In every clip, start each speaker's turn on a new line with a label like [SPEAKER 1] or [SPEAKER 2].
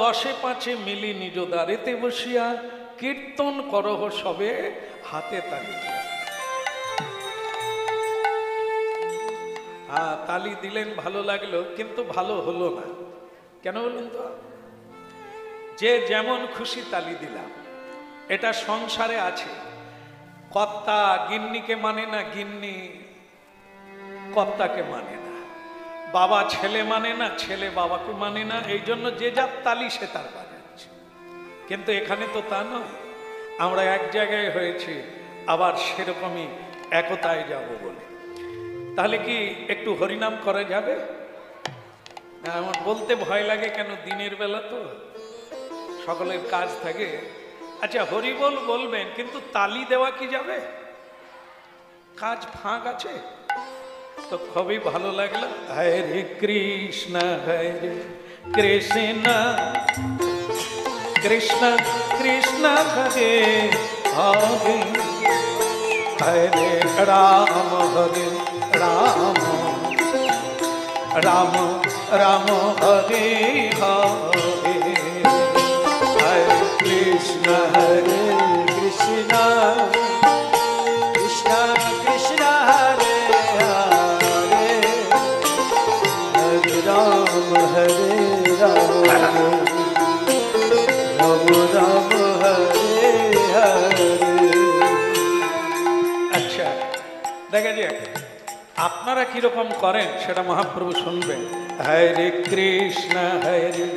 [SPEAKER 1] দশে পাঁচে মিলি নিজ দ্বারেতে বসিয়া কীর্তন করহ সবে হাতে তালি দিয়া। তালি দিলেন, ভালো লাগলো, কিন্তু ভালো হলো না। কেন বলুন তো? যে যেমন খুশি তালি দিলাম, এটা সংসারে আছে। কর্তা গিন্নিকে মানে না, গিন্নি কর্তাকে মানে না, বাবা ছেলে মানে না, ছেলে বাবাকে মানে না। এই জন্য যে যার তালি সে তার বাজাচ্ছে। কিন্তু এখানে তো তা নয়, আমরা এক জায়গায় হয়েছি, আবার সেরকমই একতায় যাব বলে। তাহলে কি একটু হরিনাম করা যাবে? আমার বলতে ভয় লাগে, কেন দিনের বেলা তো সকলের কাজ থাকে। আচ্ছা, হরিবল বলবেন, কিন্তু তালি দেওয়া কি যাবে? কাজ ফাঁক আছে তো। খুবই ভালো লাগলো। হরে কৃষ্ণ কৃষ্ণ কৃষ্ণ কৃষ্ণ হরে হরে হরে রাম হরে রাম রাম রাম হরে হরে হরে কৃষ্ণ কৃষ্ণ কৃষ্ণ কৃষ্ণ হরে হরে হরে রাম রাম রাম রাম হরে হরে। আচ্ছা, দেখা যাক আপনারা কিরকম করেন, সেটা মহাপ্রভু শুনবেন। হরে কৃষ্ণ হরে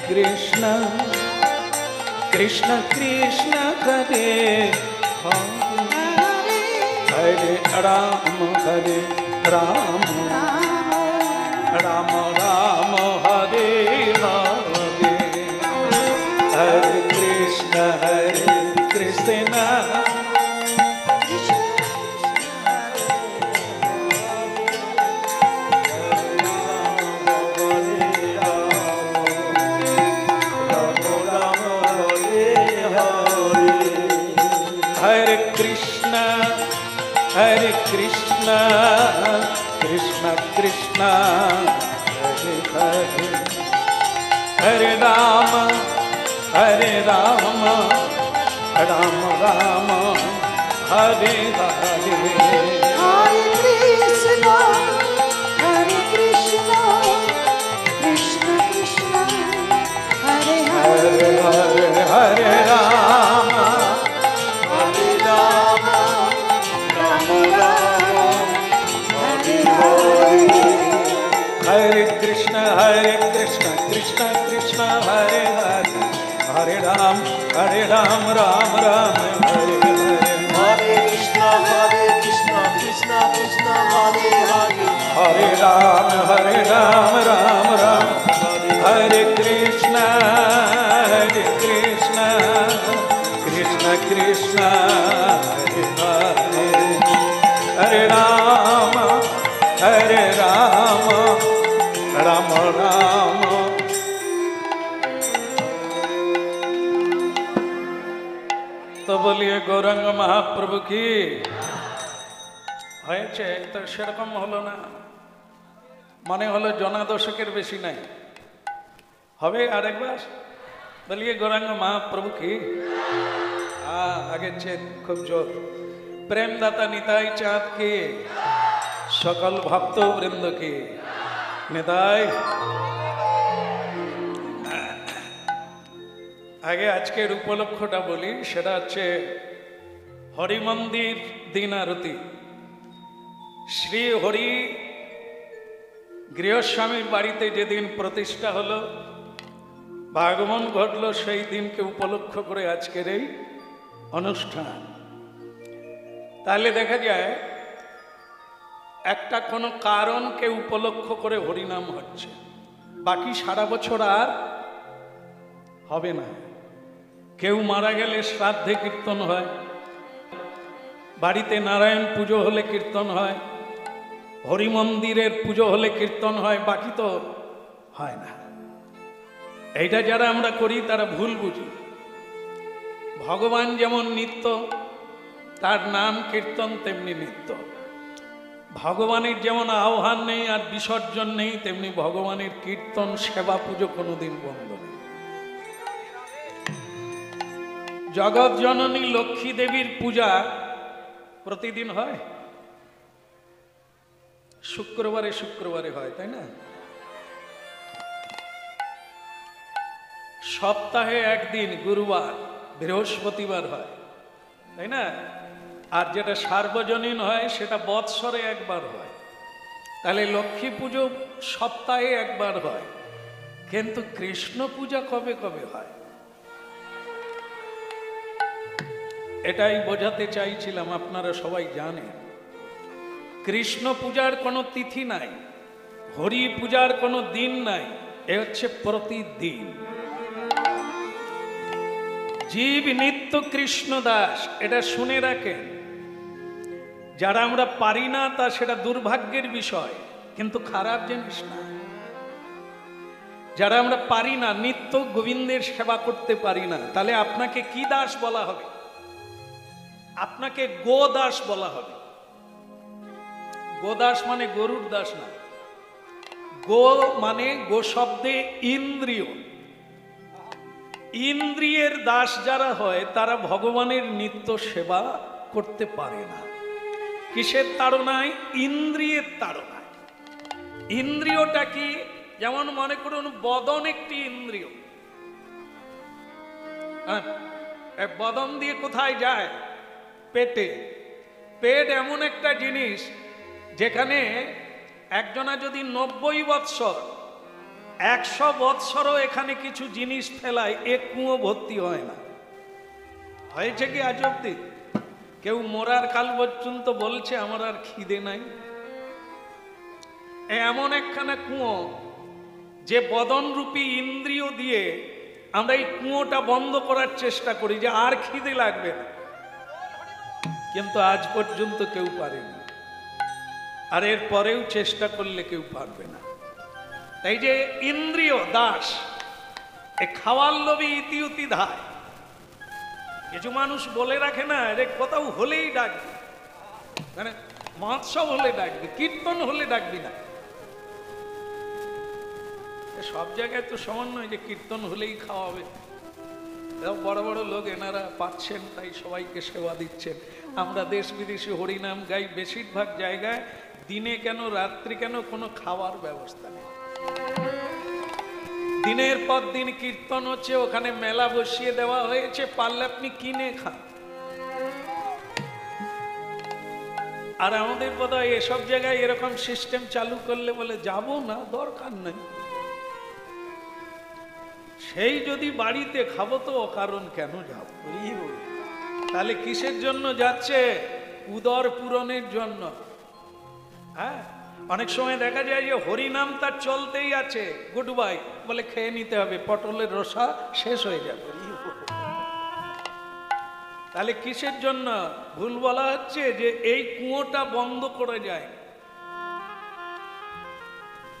[SPEAKER 1] Krishna Krishna Krishna Hare Hare Ram Ram Ram Ram Hare Hare Hare Krishna Krishna Hare Krishna, Krishna Krishna, Hare Hare, Hare Rama, Hare Rama, Rama Rama, Hare Hare.
[SPEAKER 2] Hare Krishna, Hare Krishna, Krishna Krishna, Hare Hare,
[SPEAKER 1] Hare Hare Rama, Hare Rama, Rama Rama, Hare Hare. Hare Krishna, Krishna Krishna, Hare Hare, Hare Ram, Ram Ram, Hare Hare.
[SPEAKER 3] Hare Krishna, Krishna Krishna, Hare Hare.
[SPEAKER 1] Hare Ram, Ram Ram, Hare Krishna, Krishna Krishna, Hare Hare. Hare Ram, Ram Ram. তো বলিয়ে গৌরাঙ্গ মহাপ্রভু কি হয়েছে? তো সেরকম হলো না, মনে হলো জনা দশকের বেশি নাই। হবে আরেকবার? বলিয়ে গৌরাঙ্গ মহাপ্রভু কি আগের চেয়ে খুব জোর। প্রেমদাতা নিতাই চাঁদ কি, সকল ভক্ত বৃন্দ কি নিতাই। আগে আজকের উপলক্ষটা বলি, সেটা হচ্ছে হরিমন্দির দিন আরতি। শ্রী হরি গৃহস্বামীর বাড়িতে যেদিন প্রতিষ্ঠা হলো, বা আগমন ঘটলো, সেই দিনকে উপলক্ষ করে আজকের এই অনুষ্ঠান। তাহলে দেখা যায় একটা কোনো কারণকে উপলক্ষ করে হরিনাম হচ্ছে, বাকি সারা বছর আর হবে না। কেউ মারা গেলে শ্রাদ্ধে কীর্তন হয়, বাড়িতে নারায়ণ পুজো হলে কীর্তন হয়, হরি মন্দিরের পুজো হলে কীর্তন হয়, বাকি তো হয় না। এইটা যারা আমরা করি তারা ভুল বুঝি। ভগবান যেমন নিত্য, তার নাম কীর্তন তেমনি নিত্য। ভগবানের যেমন আহ্বান নেই আর বিসর্জন নেই, তেমনি ভগবানের কীর্তন সেবা পুজো কোনোদিন বন্ধ নেই। জগৎ জননী লক্ষ্মী দেবীর পূজা প্রতিদিন হয়, শুক্রবারে শুক্রবারে হয়, তাই না? সপ্তাহে একদিন গুরুবার বৃহস্পতিবার হয়, তাই না? আর যেটা সার্বজনীন হয় সেটা বৎসরে একবার হয়। তাহলে লক্ষ্মী পুজো সপ্তাহে একবার হয়, কিন্তু কৃষ্ণ পূজা কবে কবে হয় এটাই বোঝাতে চাইছিলাম। আপনারা সবাই জানেন কৃষ্ণ পূজার কোনো তিথি নাই, হরি পূজার কোনো দিন নাই, এ হচ্ছে প্রতিদিন। জীব নিত্য কৃষ্ণ দাস, এটা শুনে রাখেন। যারা আমরা পারি না তা সেটা দুর্ভাগ্যের বিষয়, কিন্তু খারাপ জিনিস না। যারা আমরা পারি না, নিত্য গোবিন্দের সেবা করতে পারি না, তাহলে আপনাকে কি দাস বলা হবে? আপনাকে গোদাস বলা হবে। গোদাস মানে গরুর দাস না, গো মানে গো শব্দে ইন্দ্রিয়। ইন্দ্রিয়ের দাস যারা হয় তারা ভগবানের নিত্য সেবা করতে পারে না। কিসের তাড়নায়? ইন্দ্রিয়ের তাড়নায়। ইন্দ্রিয়টা কি? যেমন মনে করুন বদন একটি ইন্দ্রিয়। বদন দিয়ে কোথায় যায়? পেটে। পেট এমন একটা জিনিস যেখানে একজনা যদি 90 বৎসর 100 বৎসরও এখানে কিছু জিনিস ফেলায়, এক কুয়ো ভর্তি হয় না। হয়েছে কি আজ অব্দি? কেউ মরার কাল পর্যন্ত বলছে আমার আর খিদে নাই? এমন একখানা কুয়ো যে বদনরূপী ইন্দ্রিয় দিয়ে আমরা এই কুয়োটা বন্ধ করার চেষ্টা করি যে আর খিদে লাগবে না, কিন্তু আজ পর্যন্ত কেউ পারেনি, আর এর পরেও চেষ্টা করলে কেউ পারবে না। তাই যে ইন্দ্রিয় দাস, এ খাওয়ার লোভে ইতিউতি ধায়। কিছু মানুষ বলে রাখে না, রে কোথাও হলেই ডাকবি, মানে মহোৎসব হলে ডাকবি, কীর্তন হলে ডাকবি না। সব জায়গায় তো সমান নয় যে কীর্তন হলেই খাওয়াবে। বড় বড় লোক এনারা পাচ্ছেন তাই সবাইকে সেবা দিচ্ছেন। আমরা দেশ বিদেশে হরিনাম গাই, বেশিরভাগ জায়গায় দিনে কেন রাত্রি কেন কোনো খাওয়ার ব্যবস্থা নেই। দিনের পর দিন কীর্তন হচ্ছে, ওখানে মেলা বসিয়ে দেওয়া হয়েছে, পারলে আপনি কিনে খান। আর আমাদের বোধহয় এসব জায়গায় এরকম সিস্টেম চালু করলে বলে যাব না, দরকার নেই। সেই যদি বাড়িতে খাবো তো অকারণ কেন যাব? তাহলে কিসের জন্য যাচ্ছে? উদর পূরণের জন্য। হ্যাঁ, অনেক সময় দেখা যায় যে হরিনাম তার চলতেই আছে, গুড বাই বলে খেয়ে নিতে হবে, পটলের রসা শেষ হয়ে যাবে। তাহলে কিসের জন্য? ভুল বলা হচ্ছে যে এই কুয়োটা বন্ধ করে যায়।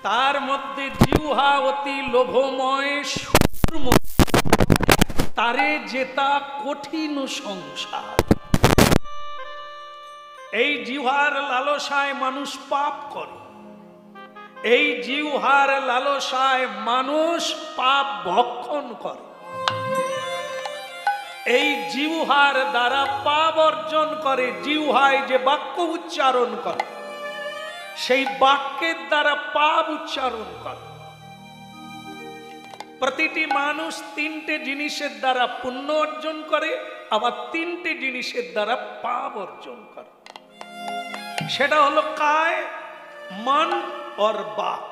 [SPEAKER 1] তার মধ্যে জিহ্বা অতি লোভময়, তারে যেতা কঠিন সংসার। এই জিহ্বার লালসায় মানুষ পাপ করে, এই জিহ্বার লালসায় মানুষ পাপ ভক্ষণ করে। এই জিহ্বার দ্বারা পাপ অর্জন করে। জিহ্বায় যে বাক্য উচ্চারণ করে, সেই বাক্যের দ্বারা পাপ উচ্চারণ করে। প্রতিটি মানুষ 3টে জিনিসের দ্বারা পুণ্য অর্জন করে, আবার 3টে জিনিসের দ্বারা পাপ অর্জন করে। সেটা হলো কায়, মন আর বাক।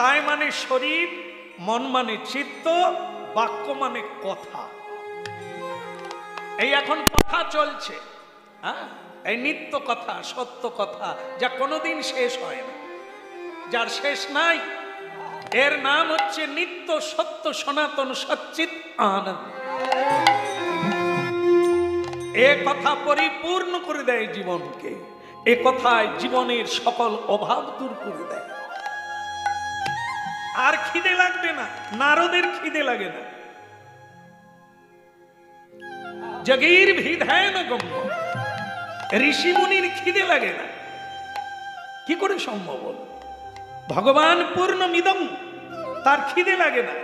[SPEAKER 1] কায় মানে শরীর, মন মানে চিত্ত, বাক্য মানে কথা। এই এখন কথা চলছে, হ্যাঁ, এই নিত্য কথা, সত্য কথা, যা কোনোদিন শেষ হয় না, যার শেষ নাই, এর নাম হচ্ছে নিত্য সত্য সনাতন সচ্চিত আনন্দ। এ কথা পরিপূর্ণ করে দেয় জীবনকে, এ কথায় জীবনের সকল অভাব দূর করে দেয়। আর খিদে লাগবে না, নারদের খিদে লাগে না। জগীর ভিধায় না গম্য, ঋষি মুনির খিদে লাগে না। কি করে সম্ভব? ভগবান পূর্ণ মিদং, তার খিদে লাগে না,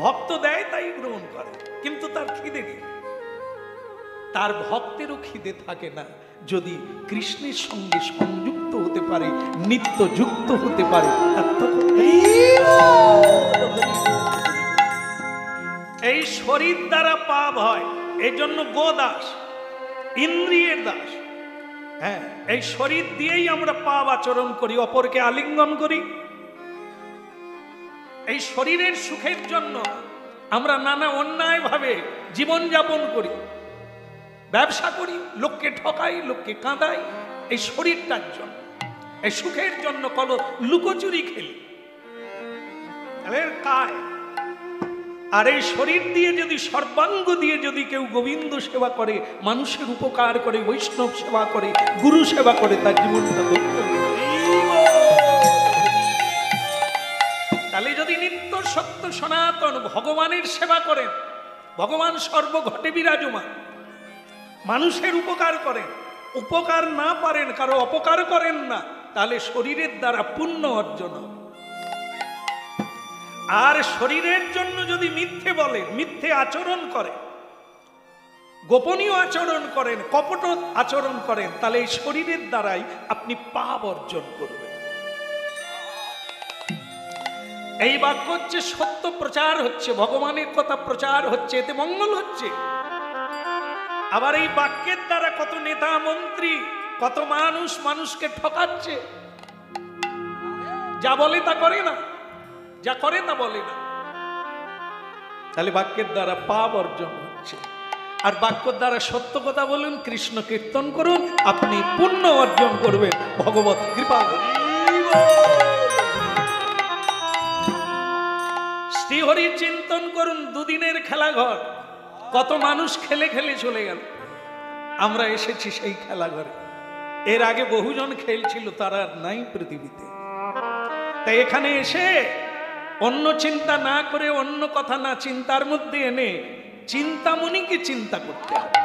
[SPEAKER 1] ভক্ত দেয় তাই গ্রহণ করে, কিন্তু তার খিদে নেই। তার ভক্তেরও খিদে থাকে না যদি কৃষ্ণের সঙ্গে সংযুক্ত হতে পারে, নিত্য যুক্ত হতে পারে। এই শরীর দ্বারা পাপ হয়, এই জন্য গোদাস, ইন্দ্রিয়ের দাস। হ্যাঁ, এই শরীর দিয়েই আমরা পাপ আচরণ করি, অপরকে আলিঙ্গন করি। এই শরীরের সুখের জন্য আমরা নানা অন্যায় ভাবে জীবন যাপন করি, ব্যবসা করি, লোককে ঠকাই, লোককে কাঁদাই, এই শরীরটার জন্য, এই সুখের জন্য কল লুকোচুরি খেলি। কায় আর এই শরীর দিয়ে যদি, সর্বাঙ্গ দিয়ে যদি কেউ গোবিন্দ সেবা করে, মানুষের উপকার করে, বৈষ্ণব সেবা করে, গুরু সেবা করে, তার জীবনটা ধন্য। তাহলে যদি নিত্য সত্য সনাতন ভগবানের সেবা করেন, ভগবান সর্বঘটে বিরাজমান, মানুষের উপকার করেন, উপকার না পারেন, কারো অপকার করেন না, তাহলে শরীরের দ্বারা পুণ্য অর্জন। আর শরীরের জন্য যদি মিথ্যে বলেন, মিথ্যে আচরণ করেন, গোপনীয় আচরণ করেন, কপট আচরণ করেন, তাহলে এই শরীরের দ্বারাই আপনি পাপ অর্জন করবেন। এই বাক্য হচ্ছে সত্য প্রচার হচ্ছে, ভগবানের কথা প্রচার হচ্ছে, এতে মঙ্গল হচ্ছে। আবার এই বাক্যের দ্বারা কত নেতা মন্ত্রী, কত মানুষ মানুষকে ঠকাচ্ছে, যা বলে তা করে না, যা করে তা বলে না। তাহলে বাক্যের দ্বারা পাপ অর্জন হচ্ছে। আর বাক্যের দ্বারা সত্য কথা বলুন, কৃষ্ণ কীর্তন করুন, আপনি পুণ্য অর্জন করবেন ভগবত কৃপা। শ্রীহরি চিন্তন করুন, দুদিনের খেলাঘর, কত মানুষ খেলে খেলে চলে গেল। আমরা এসেছি সেই খেলাঘরে, এর আগে বহুজন খেলছিল, তারা নাই পৃথিবীতে। তাই এখানে এসে অন্য চিন্তা না করে, অন্য কথা না চিন্তার মধ্যে এনে চিন্তামণিকে চিন্তা করতে হবে।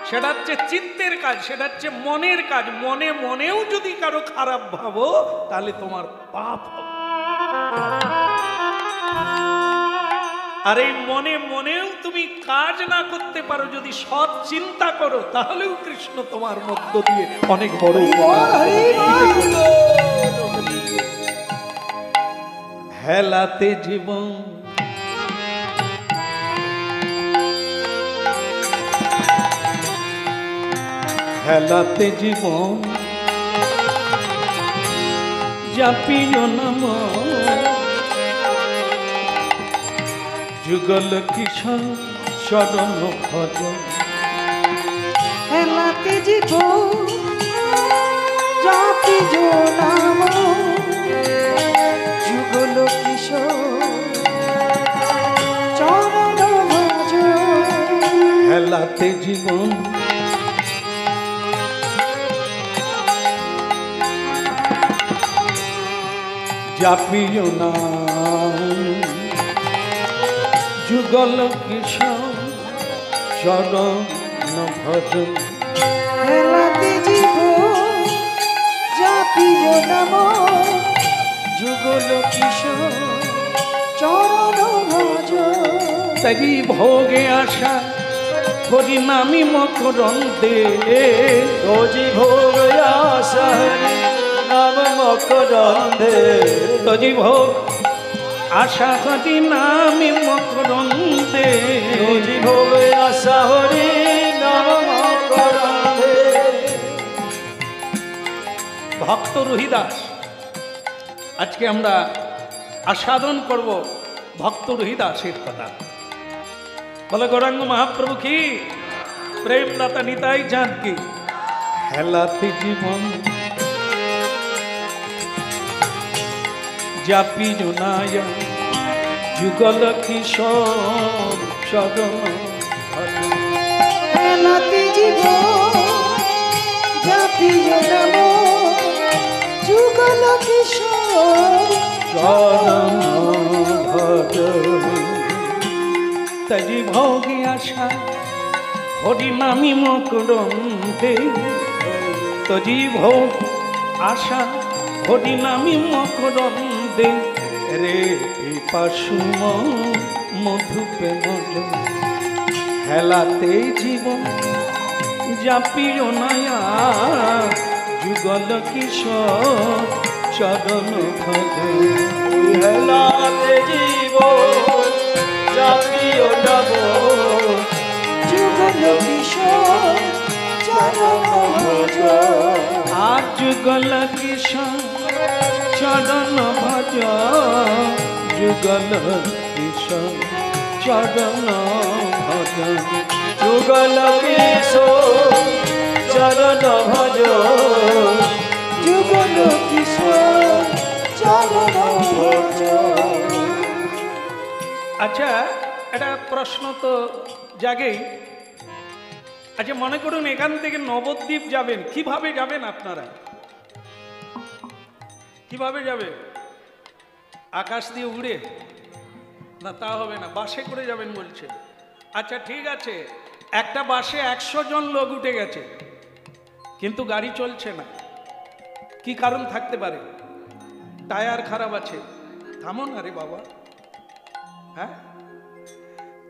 [SPEAKER 1] সেটা হচ্ছে চিত্তের কাজ, সেটা হচ্ছে মনের কাজ। মনে মনেও যদি কারো খারাপ ভাবো, তাহলে তোমার পাপ হবে। আর এই মনে মনেও তুমি কাজ না করতে পারো, যদি সৎ চিন্তা করো, তাহলেও কৃষ্ণ তোমার মধ্য দিয়ে অনেক বড় হেলাতে জীবন, হেলাতে জীবন, জাপিও নাম যুগল কিশোর চরণ ভজন।
[SPEAKER 2] হেলাতে জীবন, জাপিও নাম যুগল কিশোর চরণ ভজন।
[SPEAKER 1] হেলাতে জীবন, জাপিও নাম যুগল কিশোর চরণ ভজন।
[SPEAKER 2] হেলাতে জীবন, জাপিও নাম যুগল কিশোর চরণ ভজন।
[SPEAKER 1] তাই ভোগে আসা হরি নামি মকরন্দে,
[SPEAKER 3] রোজি ভোগ আশা নাম মকরন্দে,
[SPEAKER 1] তজি ভোগ আশা হরি নামি মকরন্দে,
[SPEAKER 3] রোজি ভোগ আশা হরি নাম মকরন্দে।
[SPEAKER 1] ভক্ত রহিদাস, আজকে আমরা আস্বাদন করব ভক্ত রহিদাসের কথা। বলে গৌরাঙ্গ মহাপ্রভু কি, প্রেমদাতা নিতাই চাঁদ কি। হেলাতে জীবন জাপি জোনায়া যুগল কিশোর চরণ ভজন।
[SPEAKER 2] হেলাতে জীবন জাপিও নাম যুগল কিশোর
[SPEAKER 1] চরণ ভজন। তাজি ভোগে আশা হরি নামি মকরন্দে, তজি ভোগ আশা হরি নামি মকরন্দে, রে পিপাসুম মধুপে মজন। হেলাতে জীবন জাপিও নায়া যুগল কিশোর চরণ ভজন।
[SPEAKER 3] হেলাতে জীবন জাপিও যাব
[SPEAKER 2] যুগল কিশোর চরণ ভজন।
[SPEAKER 1] আর যুগল কিশোর চরণ ভজন, যুগল কিশোর চরণ ভজন।
[SPEAKER 3] যুগল কিশোর চরণ ভজন।
[SPEAKER 2] যুগল কিশোর চরণ ভজন।
[SPEAKER 1] আচ্ছা, একটা প্রশ্ন তো জাগেই। আচ্ছা, মনে করুন এখান থেকে নবদ্বীপ যাবেন, কিভাবে যাবেন আপনারা? কিভাবে যাবে? আকাশ দিয়ে উড়ে? না, তা হবে না, বাসে করে যাবেন বলছে। আচ্ছা ঠিক আছে, একটা বাসে 100 জন লোক উঠে গেছে, কিন্তু গাড়ি চলছে না। কি কারণ থাকতে পারে? টায়ার খারাপ আছে। থামো না রে বাবা। হ্যাঁ,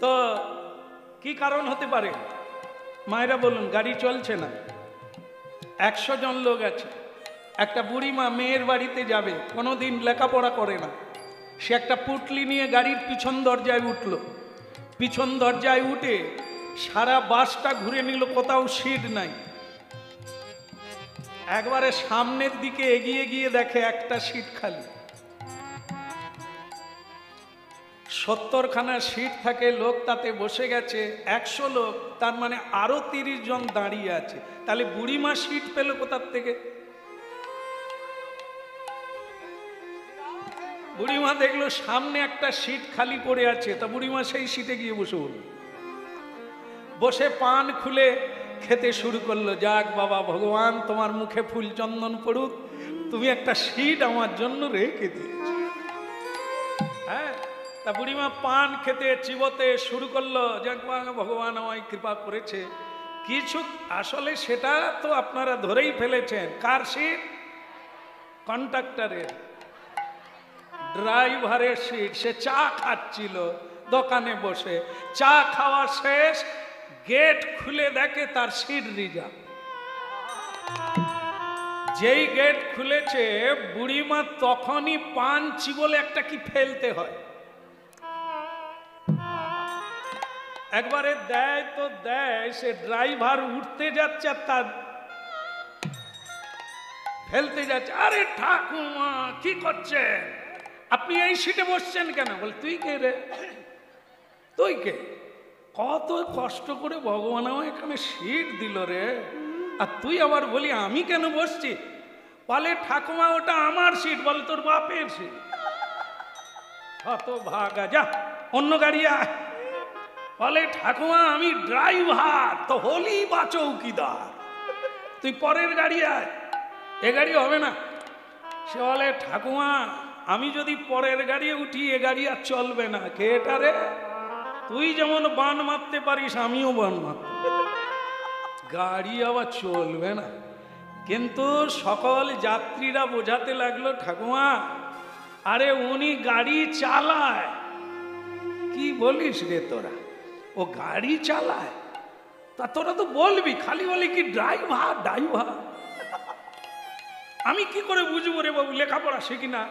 [SPEAKER 1] তো কি কারণ হতে পারে? মায়েরা বলুন, গাড়ি চলছে না। 100 জন লোক আছে। একটা বুড়িমা মেয়ের বাড়িতে যাবে, কোনোদিন লেখাপড়া করে না। সে একটা পুটলি নিয়ে গাড়ির পিছন দরজায় উঠলো। পিছন দরজায় উঠে সারা বাসটা ঘুরে নিল, কোথাও সিট নাই। একবারে সামনের দিকে এগিয়ে গিয়ে দেখে একটা সিট খালি। 70খানা সিট থাকে, লোক তাতে বসে গেছে 100 লোক, তার মানে আরো 30 জন দাঁড়িয়ে আছে। তাহলে বুড়িমা সিট পেল কোথার থেকে? বুড়িমা দেখলো সামনে একটা সিট খালি পড়ে আছে, তা বুড়িমা সেই সিটে গিয়ে বসে পড়ল। বসে পান খুলে খেতে শুরু করলো। যাক বাবা, ভগবান তোমার মুখে ফুল চন্দন পড়ুক, তুমি একটা সিট আমার জন্য রেখে দিয়েছ। হ্যাঁ, তা বুড়িমা পান খেতে চিবোতে শুরু করলো। যাক ভগবান আমায় কৃপা করেছে কিছু। আসলে সেটা তো আপনারা ধরেই ফেলেছেন। কার সিট? কন্ডাক্টরের, ড্রাইভারের সিট। সে চা খাচ্ছিল দোকানে বসে। চা খাওয়া শেষ, গেট খুলে দেখে তার সিট রিজার্ভ। যেই গেট খুলেছে, বুড়িমা তখনই পান চিবলে একটা কি ফেলতে হয়। একবারে দেয় তো দেয়, সে ড্রাইভার উঠতে যাচ্ছে আর তার ফেলতে যাচ্ছে। আরে ঠাকুমা কি করছেন? আপনি এই সিটে বসছেন কেন? বলে তুই কে রে? তুই কে? কত কষ্ট করে ভগবান আমার এখানে সিট দিল রে, আর তুই আবার বলি আমি কেন বসছি? বলে ঠাকুমা ওটা আমার সিট। বলে তোর বাপের সিট। কত ভাগা, যা অন্য গাড়ি আয়। বলে ঠাকুমা আমি ড্রাইভার, তো হলি বা চৌকিদার, তুই পরের গাড়ি আয়, এ গাড়ি হবে না। সে বলে ঠাকুমা আমি যদি পরের গাড়ি উঠি, এ গাড়ি আর চলবে না। কে এটা রে? তুই যেমন বান মারতে পারিস, আমিও বান মারতে পারি, গাড়ি আবার চলবে না। কিন্তু সকল যাত্রীরা বোঝাতে লাগলো ঠাকুমা আরে উনি গাড়ি চালায়। কি বলিস রে তোরা? ও গাড়ি চালায়? তা তোরা তো বলবি, খালি বলি কি ড্রাইভার ড্রাইভার। আমি কি করে বুঝবো রে বাবু, লেখাপড়া শিখি না।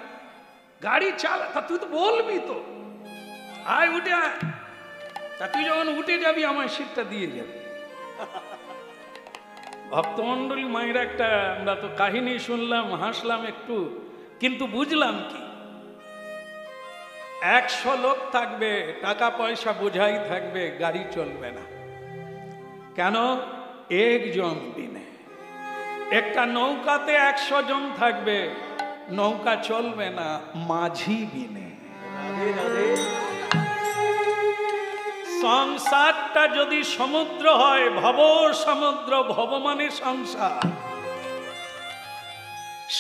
[SPEAKER 1] গাড়ি চালা, তা তুই তো বলবি তো। আয় উঠে আয়। তা তুই যখন উঠে যাবি আমার সিটটা দিয়ে যাবি। ভক্তমন্ডলী মায়ের একটা আমরা তো কাহিনী শুনলাম, হাসলাম একটু, কিন্তু বুঝলাম কি 100 লোক থাকবে, টাকা পয়সা বোঝাই থাকবে, গাড়ি চলবে না। কেন? একজন দিনে একটা নৌকাতে 100 জন থাকবে, নৌকা চলবে না মাঝি বিনে।
[SPEAKER 3] রাধে রাধে।
[SPEAKER 1] সংসারটা যদি সমুদ্র হয়, ভব সমুদ্র, ভব মানে সংসার,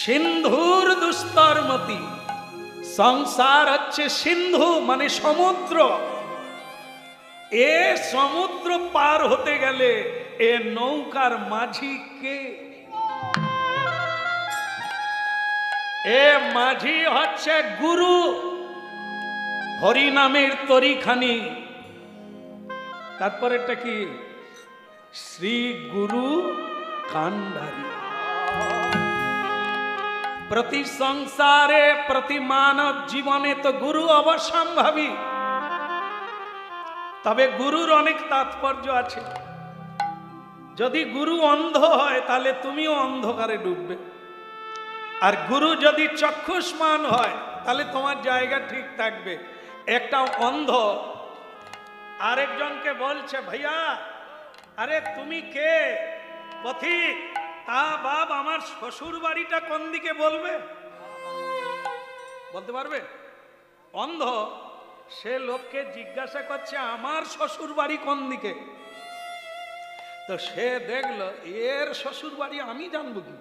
[SPEAKER 1] সিন্ধুর দুস্তরমতি, সংসার হচ্ছে সিন্ধু মানে সমুদ্র। এ সমুদ্র পার হতে গেলে এ নৌকার মাঝি কে? এ মাঝি হচ্ছে গুরু, হরি নামের তরিখানি। তারপরেরটা কি? শ্রী গুরু কান্ডারি। প্রতি সংসারে, প্রতি মানব জীবনে তো গুরু অবশ্যম্ভাবী। তবে গুরুর অনেক তাৎপর্য আছে। যদি গুরু অন্ধ হয় তাহলে তুমিও অন্ধকারে ডুববে, আর গুরু যদি চক্ষুষ্মান হয় তাহলে তোমার জায়গা ঠিক থাকবে। একটা অন্ধ আরেকজনকে বলছে, ভাইয়া আরে তুমি কে? পথিক, তা বাপ আমার শ্বশুর বাড়িটা কোন দিকে বলবে? বলতে পারবে? অন্ধ সে লোককে জিজ্ঞাসা করছে আমার শ্বশুর বাড়ি কোন দিকে। তো সে দেখলো এর শ্বশুর বাড়ি আমি জানবো কি?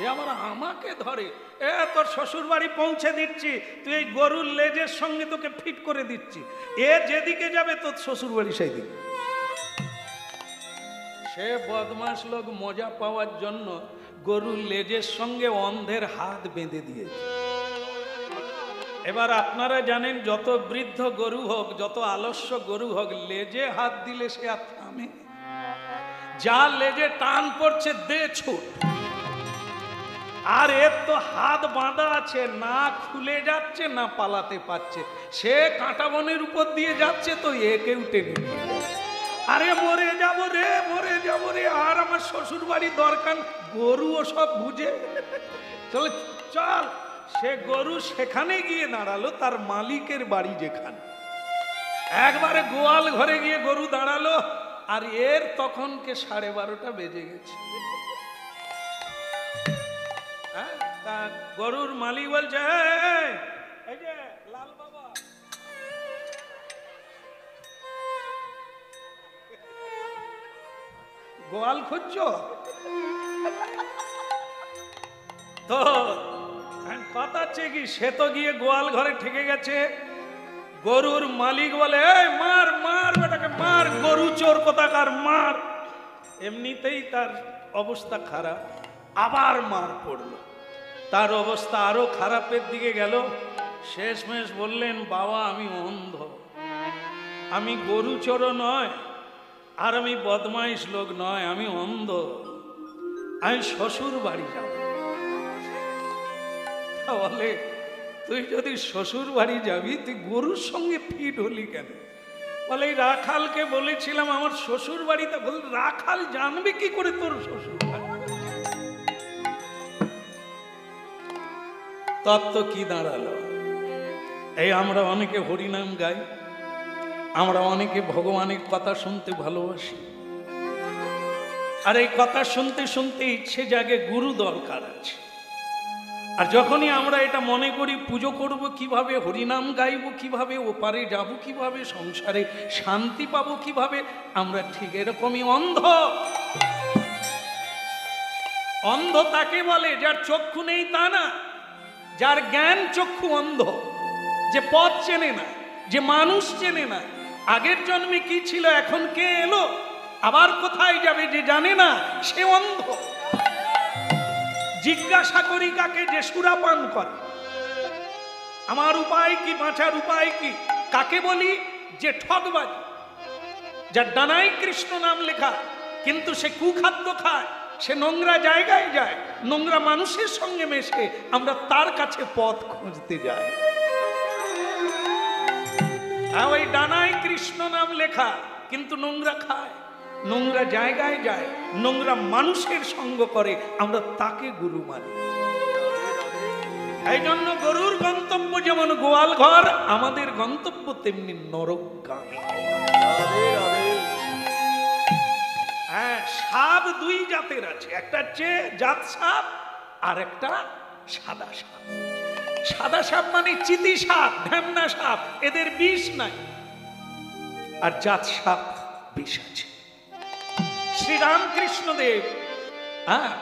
[SPEAKER 1] এ আবার আমাকে ধরে, এ তোর শ্বশুর বাড়ি পৌঁছে দিচ্ছি, তুই এই গরুর লেজের সঙ্গে তোকে ফিট করে দিচ্ছি, এ যেদিকে যাবে তোর শ্বশুর বাড়ি সেই দিকে। সে বদমাস লোক মজা পাওয়ার জন্য গরুর লেজের সঙ্গে অন্ধের হাত বেঁধে দিয়েছে। এবার আপনারা জানেন, যত বৃদ্ধ গরু হোক, যত আলস্য গরু হোক, লেজে হাত দিলে সে আর থামে? যা লেজে টান পড়ছে দে ছুট। আর এর তো হাত বাঁধা আছে, না খুলে যাচ্ছে না পালাতে পারছে। সে কাঁটা বনের উপর দিয়ে যাচ্ছে তো একে টেনে নিয়ে, আরে মরে যাবো রে, মরে যাবো রে, আর আমার শ্বশুর বাড়ি দরকার। গরু ও সব বুঝে চলে, চল। সে গরু সেখানে গিয়ে দাঁড়ালো, তার মালিকের বাড়ি যেখানে। একবারে গোয়াল ঘরে গিয়ে গরু দাঁড়ালো, আর এর তখনকে 12:30 বেজে গেছে। তা গরুর মালিক বলছে, এই যে লাল বাবা, গোয়াল খুঁজছ তো? কথা হচ্ছে কি, সে তো গিয়ে গোয়াল ঘরে ঠেকে গেছে। গরুর মালিক বলে, এই মার মার বেটাকে মার, গরু চোর কোথাকার, মার। এমনিতেই তার অবস্থা খারাপ, আবার মার পড়লো, তার অবস্থা আরো খারাপের দিকে গেল। শেষমেশ বললেন, বাবা আমি অন্ধ, আমি গরু চোরও নয়, আর আমি বদমাইশ লোক নয়, আমি অন্ধ, আমি শ্বশুর বাড়ি যাব। বলে, তুই যদি শ্বশুর বাড়ি যাবি, তুই গরুর সঙ্গে ফিট হলি কেন? বলে, এই রাখালকে বলেছিলাম আমার শ্বশুর বাড়িতে। বল, রাখাল জানবে কি করে তোর শ্বশুর বাড়ি? তত্ত্ব কি দাঁড়ালো? এই আমরা অনেকে হরিনাম গাই, আমরা অনেকে ভগবানের কথা শুনতে ভালোবাসি, আর এই কথা শুনতে শুনতে ইচ্ছে জাগে গুরু দরকার আছে। আর যখনই আমরা এটা মনে করি পুজো করব কিভাবে, হরিনাম গাইব কিভাবে, ওপারে যাব কিভাবে, সংসারে শান্তি পাবো কিভাবে, আমরা ঠিক এরকমই অন্ধ। অন্ধ তাকে বলে যার চক্ষু নেই তা না, যার জ্ঞান চক্ষু অন্ধ, যে পথ চেনে না, যে মানুষ চেনে না, আগের জন্মে কি ছিল, এখন কে এলো, আবার কোথায় যাবে যে জানে না, সে অন্ধ। জিজ্ঞাসা করি কাকে, যে সুরাপান করে, আমার উপায় কি, বাঁচার উপায় কি? কাকে বলি? যে ঠকবাজি, যার ডানায় কৃষ্ণ নাম লেখা, কিন্তু সে কুখাদ্য খায়, সে নোংরা জায়গায় যায়, নোংরা মানুষের সঙ্গে মেশে, আমরা তার কাছে পথ খুঁজতে যাই। ওই ডানায় কৃষ্ণ নাম লেখা, কিন্তু নোংরা খায়, নোংরা জায়গায় যায়, নোংরা মানুষের সঙ্গ করে, আমরা তাকে গুরু মানি। এই জন্য গরুর গন্তব্য যেমন গোয়াল ঘর, আমাদের গন্তব্য তেমনি নরকগামী। হ্যাঁ, সাপ দুই জাতের আছে, একটা হচ্ছে জাত সাপ আর একটা সাদা সাপ। সাদা সাপ মানে চিতি সাপ, ঢ্যামনা সাপ, এদের বিষ নাই। আর জাত সাপ বিষ আছে। শ্রীরামকৃষ্ণদেব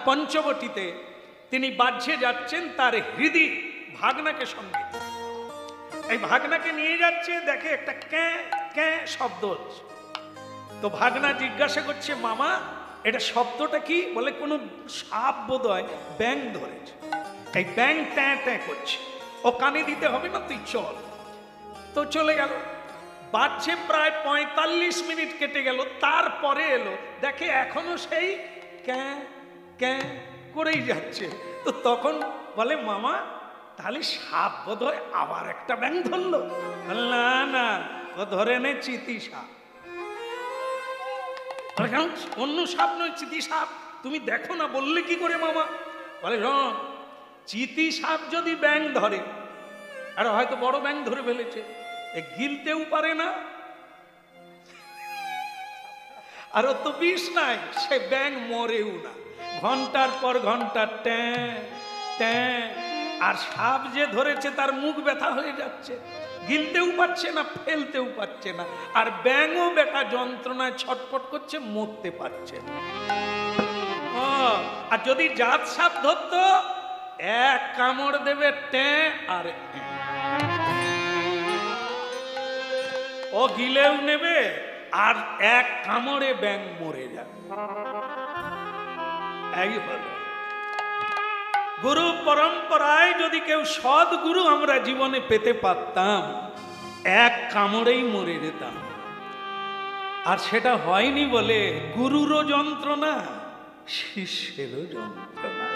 [SPEAKER 1] পঞ্চবটিতে তিনি বাহ্যে যাচ্ছেন, তার হৃদি ভাগনাকে সঙ্গে, এই ভাগনাকে নিয়ে যাচ্ছে, দেখে একটা ক্যাঁ ক্যাঁ শব্দ হচ্ছে। তো ভাগনা জিজ্ঞাসা করছে, মামা এটা শব্দটা কি? বলে কোনো সাপ বোধহয় ব্যাং ধরেছে, এই ব্যাং ট্যাঁ ট্যাঁ করছে, ও কানে দিতে হবে না, তুই চল। তো চলে গেল। বাজছে প্রায় 45 মিনিট কেটে গেল, তারপরে এলো, দেখে এখনো সেই ক্যাঁ ক্যাঁ করেই যাচ্ছে। তো তখন বলে, মামা তাহলে সাপ বোধহয় আবার একটা ব্যাং ধরলো। না না, ও ধরে নে চিতি সাপ। অন্য সাপ নয়, চিতি সাপ। তুমি দেখো না, বললে কি করে মামা? বলে, রং চিতি সাপ যদি ব্যাং ধরে, আর হয়তো বড় ব্যাং ধরে ফেলেছে, গিলতেও পারে না, আর ও তো বিষ নাই, সে ব্যাং মরেও না, ঘন্টার পর ঘন্টা ট্যাঁ ট্যাঁ। আর সাপ যে ধরেছে তার মুখ ব্যথা হয়ে যাচ্ছে, গিলতেও পারছে না, ফেলতেও পারছে না, আর ব্যাঙও বেটা যন্ত্রণায় ছটফট করছে, মরতে পারছে না। আর যদি জাত সাপ ধরতো, এক কামড় দেবে ট্যাঁ আর ও গিলেও নেবে, আর এক কামড়ে ব্যাঙ মরে যাবে। এই হলো গুরু পরম্পরায়। যদি কেউ সৎ গুরু আমরা জীবনে পেতে পারতাম, এক কামড়েই মরে যেতাম। আর সেটা হয়নি বলে গুরুরও যন্ত্রণা, শিষ্যেরও যন্ত্রণা।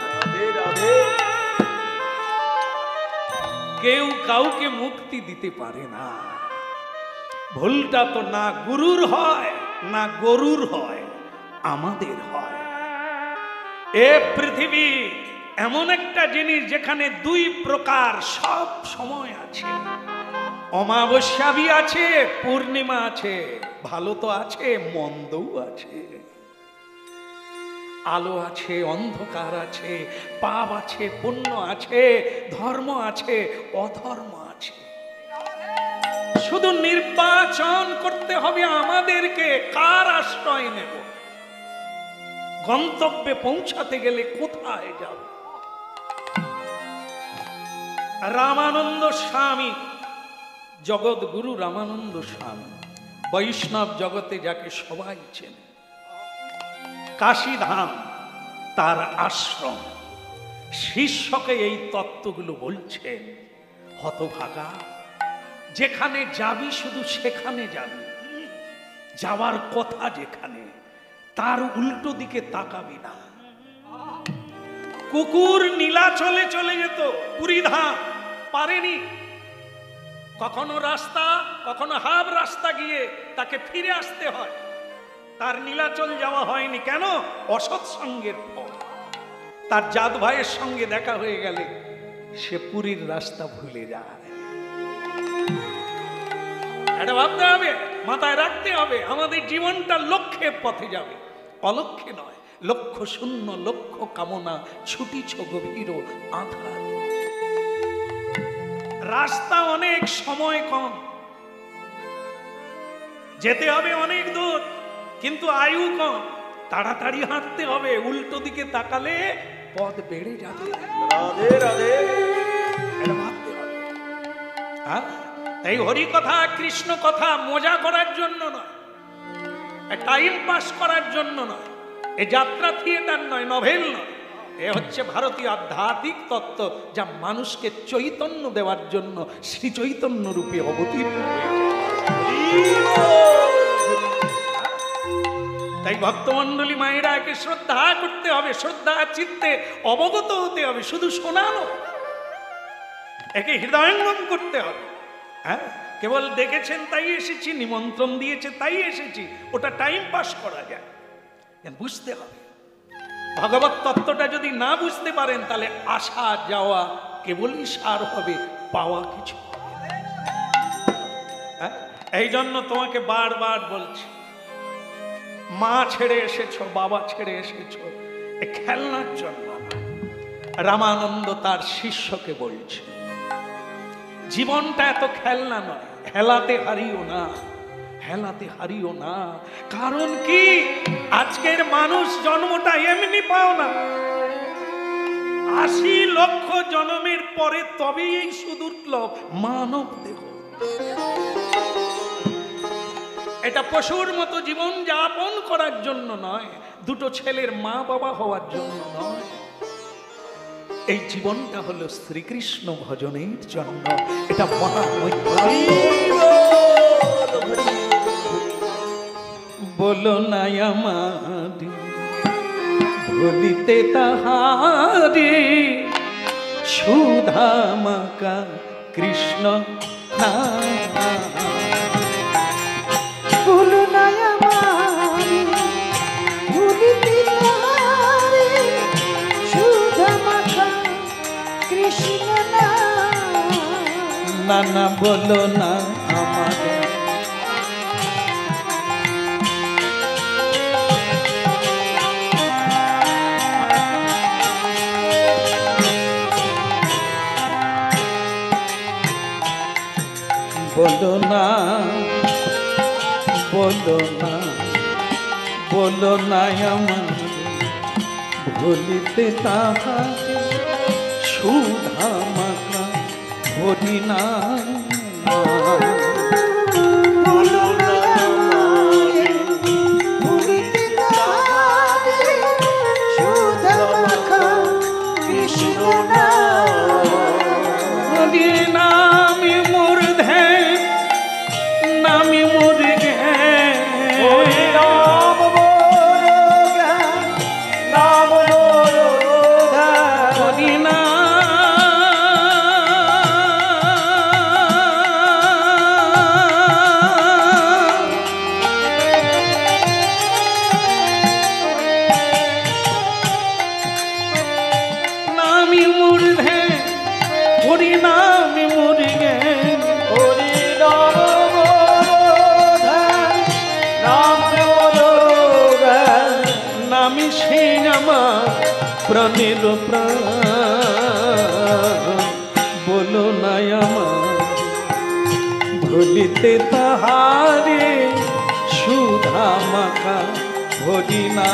[SPEAKER 1] কেউ কাউকে মুক্তি দিতে পারে না। ভুলটা তো না গুরুর হয় না গরুর হয়, আমাদের হয়। এ পৃথিবী এমন একটা জিনিস যেখানে দুই প্রকার সব সময় আছে। অমাবস্যা বি আছে, পূর্ণিমা আছে, ভালো তো আছে, মন্দও আছে, আলো আছে, অন্ধকার আছে, পাপ আছে, পুণ্য আছে, ধর্ম আছে, অধর্ম আছে। শুধু নির্বাচন করতে হবে আমাদেরকে, কার আশ্রয় নেব, গন্তব্যে পৌঁছাতে গেলে কোথায় যাব। রামানন্দ স্বামী, জগৎগুরু রামানন্দ স্বামী, বৈষ্ণব জগতে যাকে সবাই চেনে, কাশীধাম তার আশ্রম। শিষ্যকে এই তত্ত্বগুলো বলছেন, হতভাগা, যেখানে যাবি শুধু সেখানে যাবি, যাওয়ার কথা যেখানে তার উল্টো দিকে তাকাবি না। কুকুর নীলাচলে চলে যেত পুরীধাম, পারেনি, কখনো রাস্তা কখনো হাফ রাস্তা গিয়ে তাকে ফিরে আসতে হয়, তার নীলাচল যাওয়া হয়নি। কেন? অসৎ সঙ্গের ফল। তার জাত ভাইয়ের সঙ্গে দেখা হয়ে গেলে সে পুরীর রাস্তা ভুলে যায়। এটা ভাবতে হবে, মাথায় রাখতে হবে, আমাদের জীবনটা লক্ষ্যের পথে যাবে, অলক্ষ্যে নয়। লক্ষ্য শূন্য, লক্ষ্য কামনা, ছুটিছ গভীর আধার। রাস্তা অনেক, সময় কম, যেতে হবে অনেক দূর, কিন্তু আয়ু কম। তাড়াতাড়ি হাঁটতে হবে, উল্টো দিকে তাকালে পথ বেড়ে যাবে।
[SPEAKER 3] রাধে রাধে।
[SPEAKER 1] এটা ভাবতে হবে। হ্যাঁ, তাই হরি কথা, কৃষ্ণ কথা মজা করার জন্য নয়, টাইম পাস করার জন্য নয়, এ যাত্রা থিয়েটার নয়, নভেল নয়। এ হচ্ছে ভারতীয় আধ্যাত্মিক তত্ত্ব, যা মানুষকে চৈতন্য দেওয়ার জন্য শ্রী চৈতন্য রূপে অবতীর্ণ হয়েছে। তাই ভক্তমণ্ডলী মায়েরা একে শ্রদ্ধা করতে হবে, শ্রদ্ধা চিত্তে অবগত হতে হবে, শুধু শোনানো, একে হৃদয়ঙ্গম করতে হবে। হ্যাঁ, কেবল দেখেছেন তাই এসেছি, নিমন্ত্রণ দিয়েছে তাই এসেছি, ওটা টাইম পাস করা যায়। বুঝতে হবে ভগবত তত্ত্বটা যদি না বুঝতে পারেন, তাহলে আসা যাওয়া কেবলই সার হবে, পাওয়া কিছু। এই জন্য তোমাকে বারবার বলছি, মা ছেড়ে এসেছো, বাবা ছেড়ে এসেছো এ খেলনার জন্য না। রামানন্দ তার শিষ্যকে বলছে, জীবনটা এত খেলনা নয়, হেলাতে হারিও না, হেলাতে হারিও না। কারণ কি, আজকের মানুষ জন্মটা এমনি পাও না, ৮০ লক্ষ জন্মের পরে তবেই এই সুদুর্লভ মানব দেহ। এটা পশুর মতো জীবন যাপন করার জন্য নয়, দুটো ছেলের মা বাবা হওয়ার জন্য নয়। এই জীবনটা হলো শ্রীকৃষ্ণ ভজনের জন্য। এটা বলো না আমার ভুলিতে তাহারে, সুধামাকা কৃষ্ণ
[SPEAKER 2] বলো না আমারে ভুলিতে তাহারে, সুধামাখা কৃষ্ণ
[SPEAKER 1] না না, বলো না আমারে বলো না, বলো না, বলো না আমার ভুলিতে তাহারে, সুধামাখা হরি না।
[SPEAKER 2] বলো না আমারে ভুলিতে তাহারে, সুধামাখা কৃষ্ণ
[SPEAKER 1] হরি নামি মোর ধ্যান, নামি মোর জ্ঞান,
[SPEAKER 3] নাম মোর জ্ঞান, নাম মোর ধ্যান।
[SPEAKER 1] হরি নাম নামি মোর ধ্যান, হরি নামি মোর জ্ঞান,
[SPEAKER 3] হরি নাম মোর ধ্যান, নাম মোর জ্ঞান।
[SPEAKER 1] নামি সেই আমার প্রাণের প্রাণ। বলো না আমার ভুলিতে তাহারে, সুধামাখা হরি না।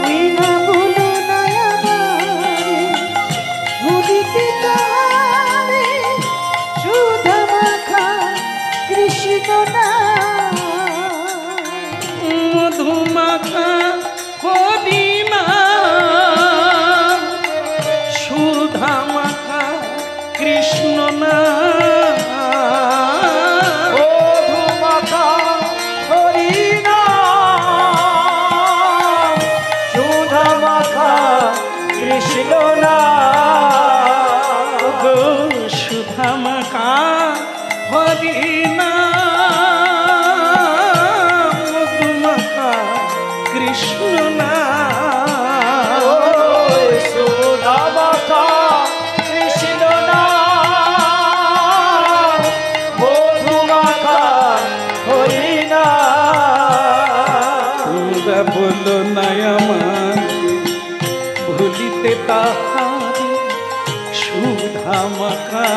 [SPEAKER 2] বিনা বলো না আমারে ভুলিতে তাহারে, সুধামাখা কৃষ্ণ
[SPEAKER 1] মধুমাখা হরি না, সুধামাখা কৃষ্ণ না।
[SPEAKER 3] মধুমাখা হরি নাম, সুধামাখা কৃষ্ণ নাম।
[SPEAKER 1] গো সুধামাখা হরি না, মধুমাখা কৃষ্ণ না।
[SPEAKER 3] সুধামাখা কৃষ্ণ নাম, মধুমাখা হরি নাম।
[SPEAKER 1] তোমরা বলো না আমার ভুলিতে তাহারে, সুধামাখা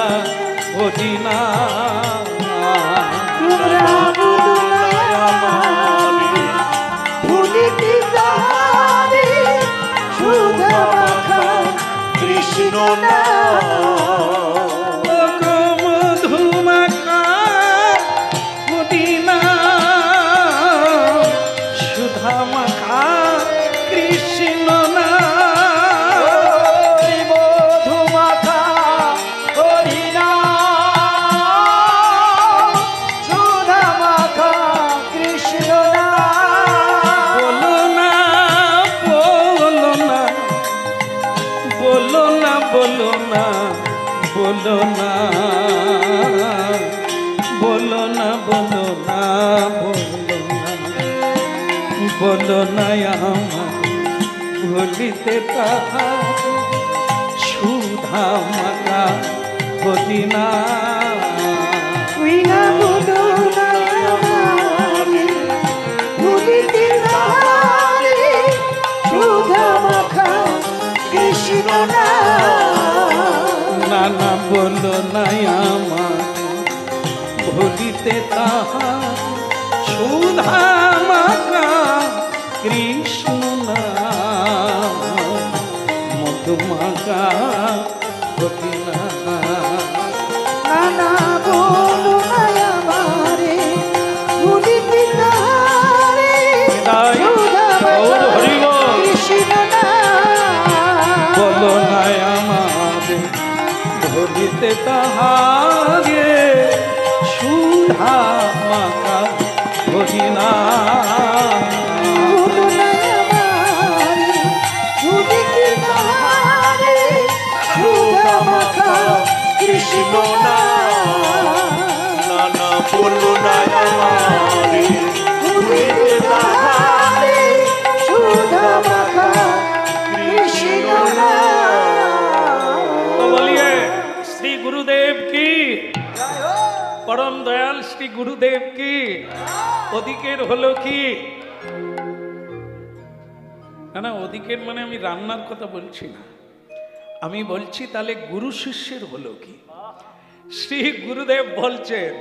[SPEAKER 1] হরি না।
[SPEAKER 2] তোমরা বলো না আমারে ভুলিতে তাহারে, সুধামাখা কৃষ্ণ
[SPEAKER 1] গো মধুমাখা হরি না, সুধামাখা কৃষ্ণ না।
[SPEAKER 3] মধুমাখা হরি নাম, সুধামাখা কৃষ্ণ নাম।
[SPEAKER 1] বলো না, বলো না, বলো না, বলো না, বলো না, বলো না, বলো না, বলো না আমার ভুলিতে তাহারে, সুধামাখা হরি না।
[SPEAKER 2] বিনা বলো না আমারে
[SPEAKER 1] বলো না আমার ভুলিতে তাহার সুধা মাখা কৃষ্ণ নাম মধুমাখা ভুলি না
[SPEAKER 2] নানা বলো না আমারে ভুলিতে তাহারে
[SPEAKER 1] তাই গৌর হরি বল।
[SPEAKER 2] কৃষ্ণ নাম
[SPEAKER 1] বলো না আমারে ভুলিতে তাহারে সুধা মাখা ভুলি না
[SPEAKER 2] বলো না আমারে ভুলিতে তাহারে সুধা মাখা কৃষ্ণ নাম নানা বলো না আমারে ভুলিতে তাহারে সুধা মাখা কৃষ্ণ নাম
[SPEAKER 1] तो बोलिए श्री गुरुदेव की परम दयाल श्री गुरुदेव की ওদিকের হলো কি না না ওদিকের মানে আমি রান্নার কথা বলছি না আমি বলছি তাহলে গুরু শিষ্যের হলো কি শ্রী গুরুদেব বলছেন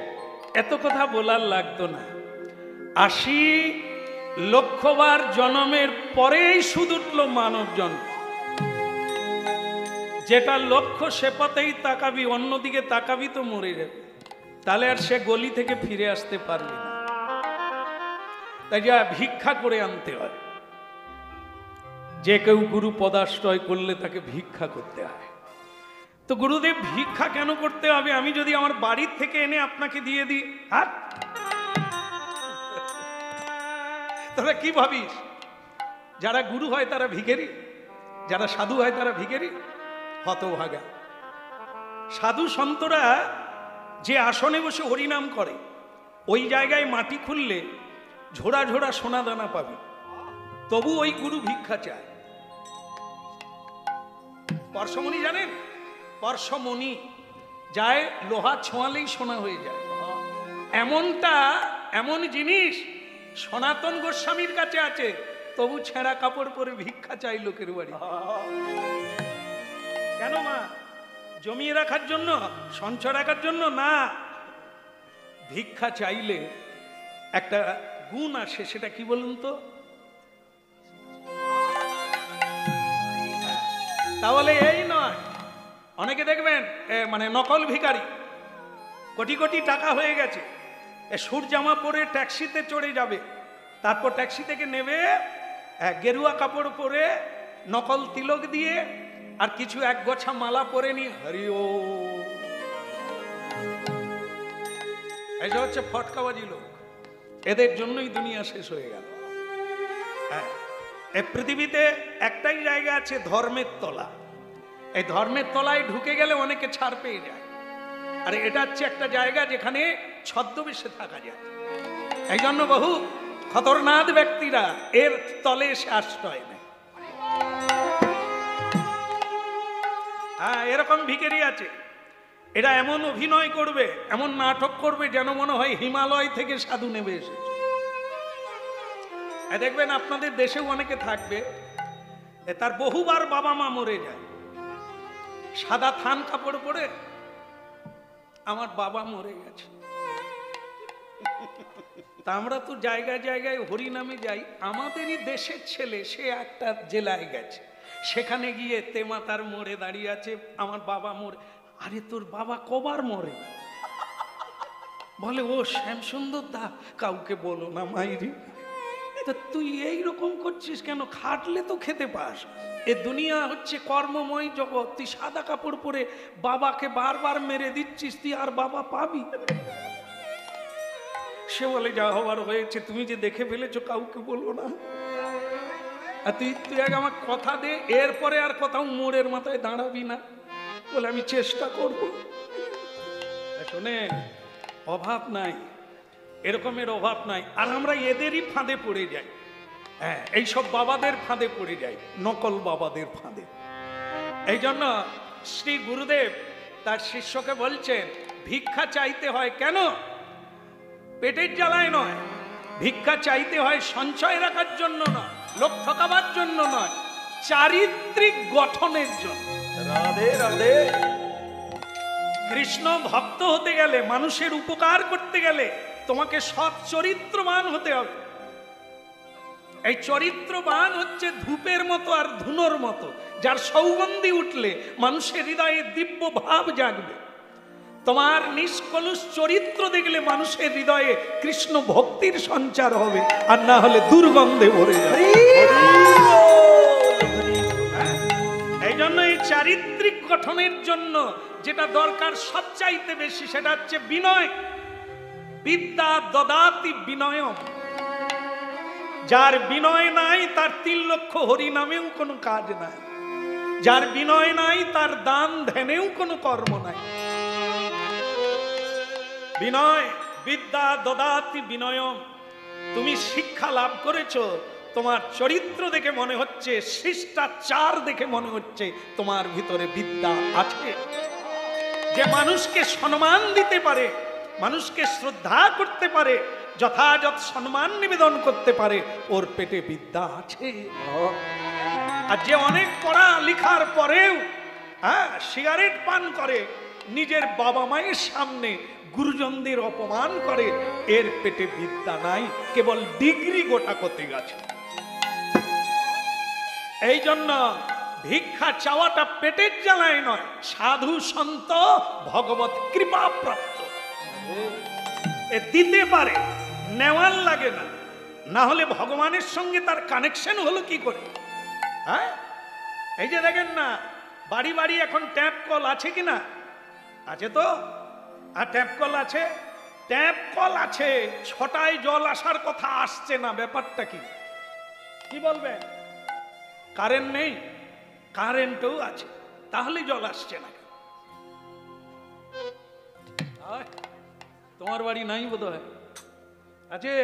[SPEAKER 1] এত কথা বলার লাগতো না 80 লক্ষবার জন্মের পরেই শুধু উঠল মানব জন্ম যেটা লক্ষ্য সে পথেই তাকাবি অন্যদিকে তাকাবি তো মরে যাবে তাহলে আর সে গলি থেকে ফিরে আসতে পারবে না তাই যা ভিক্ষা করে আনতে হয় যে কেউ গুরু পদাশ্রয় করলে তাকে ভিক্ষা করতে হয় তো গুরুদেব ভিক্ষা কেন করতে হবে আমি যদি আমার বাড়ির থেকে এনে আপনাকে দিয়ে দিই হ্যাঁ তোরা কি ভাবিস যারা গুরু হয় তারা ভিখারি যারা সাধু হয় তারা ভিখারি হতভাগা সাধু সন্তরা যে আসনে বসে হরিনাম করে ওই জায়গায় মাটি খুললে ঝোড়া ঝোড়া সোনা দানা পাবে তবু ওই গুরু ভিক্ষা চায় পরশমণি জানেন পরশমণি যায় লোহা ছোঁয়ালেই সোনা হয়ে যায় এমনটা এমন জিনিস সনাতন গোস্বামীর কাছে আছে তবু ছেঁড়া কাপড় পরে ভিক্ষা চাই লোকের বাড়ি কেন মা জমিয়ে রাখার জন্য সঞ্চয় রাখার জন্য না ভিক্ষা চাইলে একটা গুণ আসে সেটা কি বলুন তো তাহলে এই নয় অনেকে দেখবেন মানে নকল ভিখারি কোটি কোটি টাকা হয়ে গেছে সুর জামা পরে ট্যাক্সিতে চড়ে যাবে তারপর ট্যাক্সি থেকে নেবে গেরুয়া কাপড় পরে নকল তিলক দিয়ে আর কিছু এক গোছা মালা পরে নিয়ে হরি ও এটা হচ্ছে ফটকাবাজি লোক এদের জন্যই দুনিয়া শেষ হয়ে গেল হ্যাঁ এই পৃথিবীতে একটাই জায়গা আছে ধর্মের তলা এই ধর্মের তলায় ঢুকে গেলে অনেকে ছাড় পেয়ে যায় আর এটা হচ্ছে একটা জায়গা যেখানে ছদ্মবেশে থাকা যায় এই জন্য বহু খতরনাক ব্যক্তিরা এর তলে এসে আশ্রয় নেয় হ্যাঁ এরকম ভিখারি আছে এরা এমন অভিনয় করবে এমন নাটক করবে যেন মনে হয় হিমালয় থেকে সাধু নেমে এসেছে দেখবেন আপনাদের দেশেও অনেকে থাকবে তার বহুবার বাবা মা মরে যায় সাদা থান কাপড় পরে আমার বাবা মরে গেছে তা আমরা তো জায়গায় জায়গায় হরিনামে যাই আমাদেরই দেশের ছেলে সে একটা জেলায় গেছে সেখানে গিয়ে তেমাতার মোড়ে দাঁড়িয়ে আছে আমার বাবা মরে আরে তোর বাবা কবার মরে বলে ও শ্যামসুন্দর দা কাউকে বলো না মাইরি তা তুই এইরকম করছিস কেন খাটলে তো খেতে পাস এ দুনিয়া হচ্ছে কর্মময় জগৎ তুই সাদা কাপড় পরে বাবাকে বারবার মেরে দিচ্ছিস তুই আর বাবা পাবি সে বলে যা হবার হয়েছে তুমি যে দেখে ফেলেছো কাউকে বলবো না আর তুই আগে আমার কথা দে এরপরে আর কোথাও মোড়ের মাথায় দাঁড়াবি না বলে আমি চেষ্টা করব শোনে অভাব নাই এরকমের অভাব নাই আর আমরা এদেরই ফাঁদে পড়ে যাই হ্যাঁ এইসব বাবাদের ফাঁদে পড়ে যাই নকল বাবাদের ফাঁদে এই জন্য শ্রী গুরুদেব তার শিষ্যকে বলছেন ভিক্ষা চাইতে হয় কেন পেটের জ্বালায় নয় ভিক্ষা চাইতে হয় সঞ্চয় রাখার জন্য নয় লোক ঠকাবার জন্য নয় চারিত্রিক গঠনের জন্য
[SPEAKER 3] রাধে রাধে
[SPEAKER 1] কৃষ্ণ ভক্ত হতে গেলে, মানুষের উপকার করতে গেলে তোমাকে সৎ চরিত্রবান হতে হবে। এই চরিত্রবান হচ্ছে ধূপের মতো আর ধুনোর মতো, যার সৌগন্ধি উঠলে মানুষের হৃদয়ে দিব্য ভাব জাগবে। তোমার নিষ্কলুষ চরিত্র দেখলে মানুষের হৃদয়ে কৃষ্ণ ভক্তির সঞ্চার হবে, আর না হলে দুর্গন্ধে ভরে যাবে। এই জন্য এই চারিত্রিক গঠনের জন্য যেটা দরকার সবচাইতে বেশি, সেটা হচ্ছে বিনয়। বিদ্যা দদাতি বিনয়ম। যার বিনয় নাই তার 3 লক্ষ হরি নামেও কোনো কাজ নাই। যার বিনয় নাই তার দান ধ্যানেও কোনো কর্ম নাই। বিনয়, বিদ্যা দদাতি বিনয়ম। তুমি শিক্ষা লাভ করেছো, তোমার চরিত্র দেখে মনে হচ্ছে, শিষ্টাচার দেখে মনে হচ্ছে তোমার ভিতরে বিদ্যা আছে। যে মানুষকে সম্মান দিতে পারে, মানুষকে শ্রদ্ধা করতে পারে, যথাযথ সম্মান নিবেদন করতে পারে, ওর পেটে বিদ্যা আছে। আর যে অনেক পড়া লিখার পরেও সিগারেট পান করে, নিজের বাবা মায়ের সামনে গুরুজনদের অপমান করে, এর পেটে বিদ্যা নাই, কেবল ডিগ্রি গোটা করতে গেছে। এই জন্য ভিক্ষা চাওয়াটা পেটের জ্বালায় নয়, সাধু সন্ত ভগবত কৃপা প্রাপ্ত। এ দিতে পারে, নেওয়ার লাগে না। না হলে ভগবানের সঙ্গে তার কানেকশন হলো কি করে? হ্যাঁ, এই যে দেখেন না, বাড়ি বাড়ি এখন ট্যাপ কল আছে কিনা? আছে তো। আর ট্যাপ কল আছে, ট্যাপ কল আছে, 6টায় জল আসার কথা, আসছে না। ব্যাপারটা কি? কি বলবেন? কারেন্ট নেই? কারেন্টও আছে, তাহলে জল আসছে না। তোমার বাড়ি নাই বোধহয়, আছে?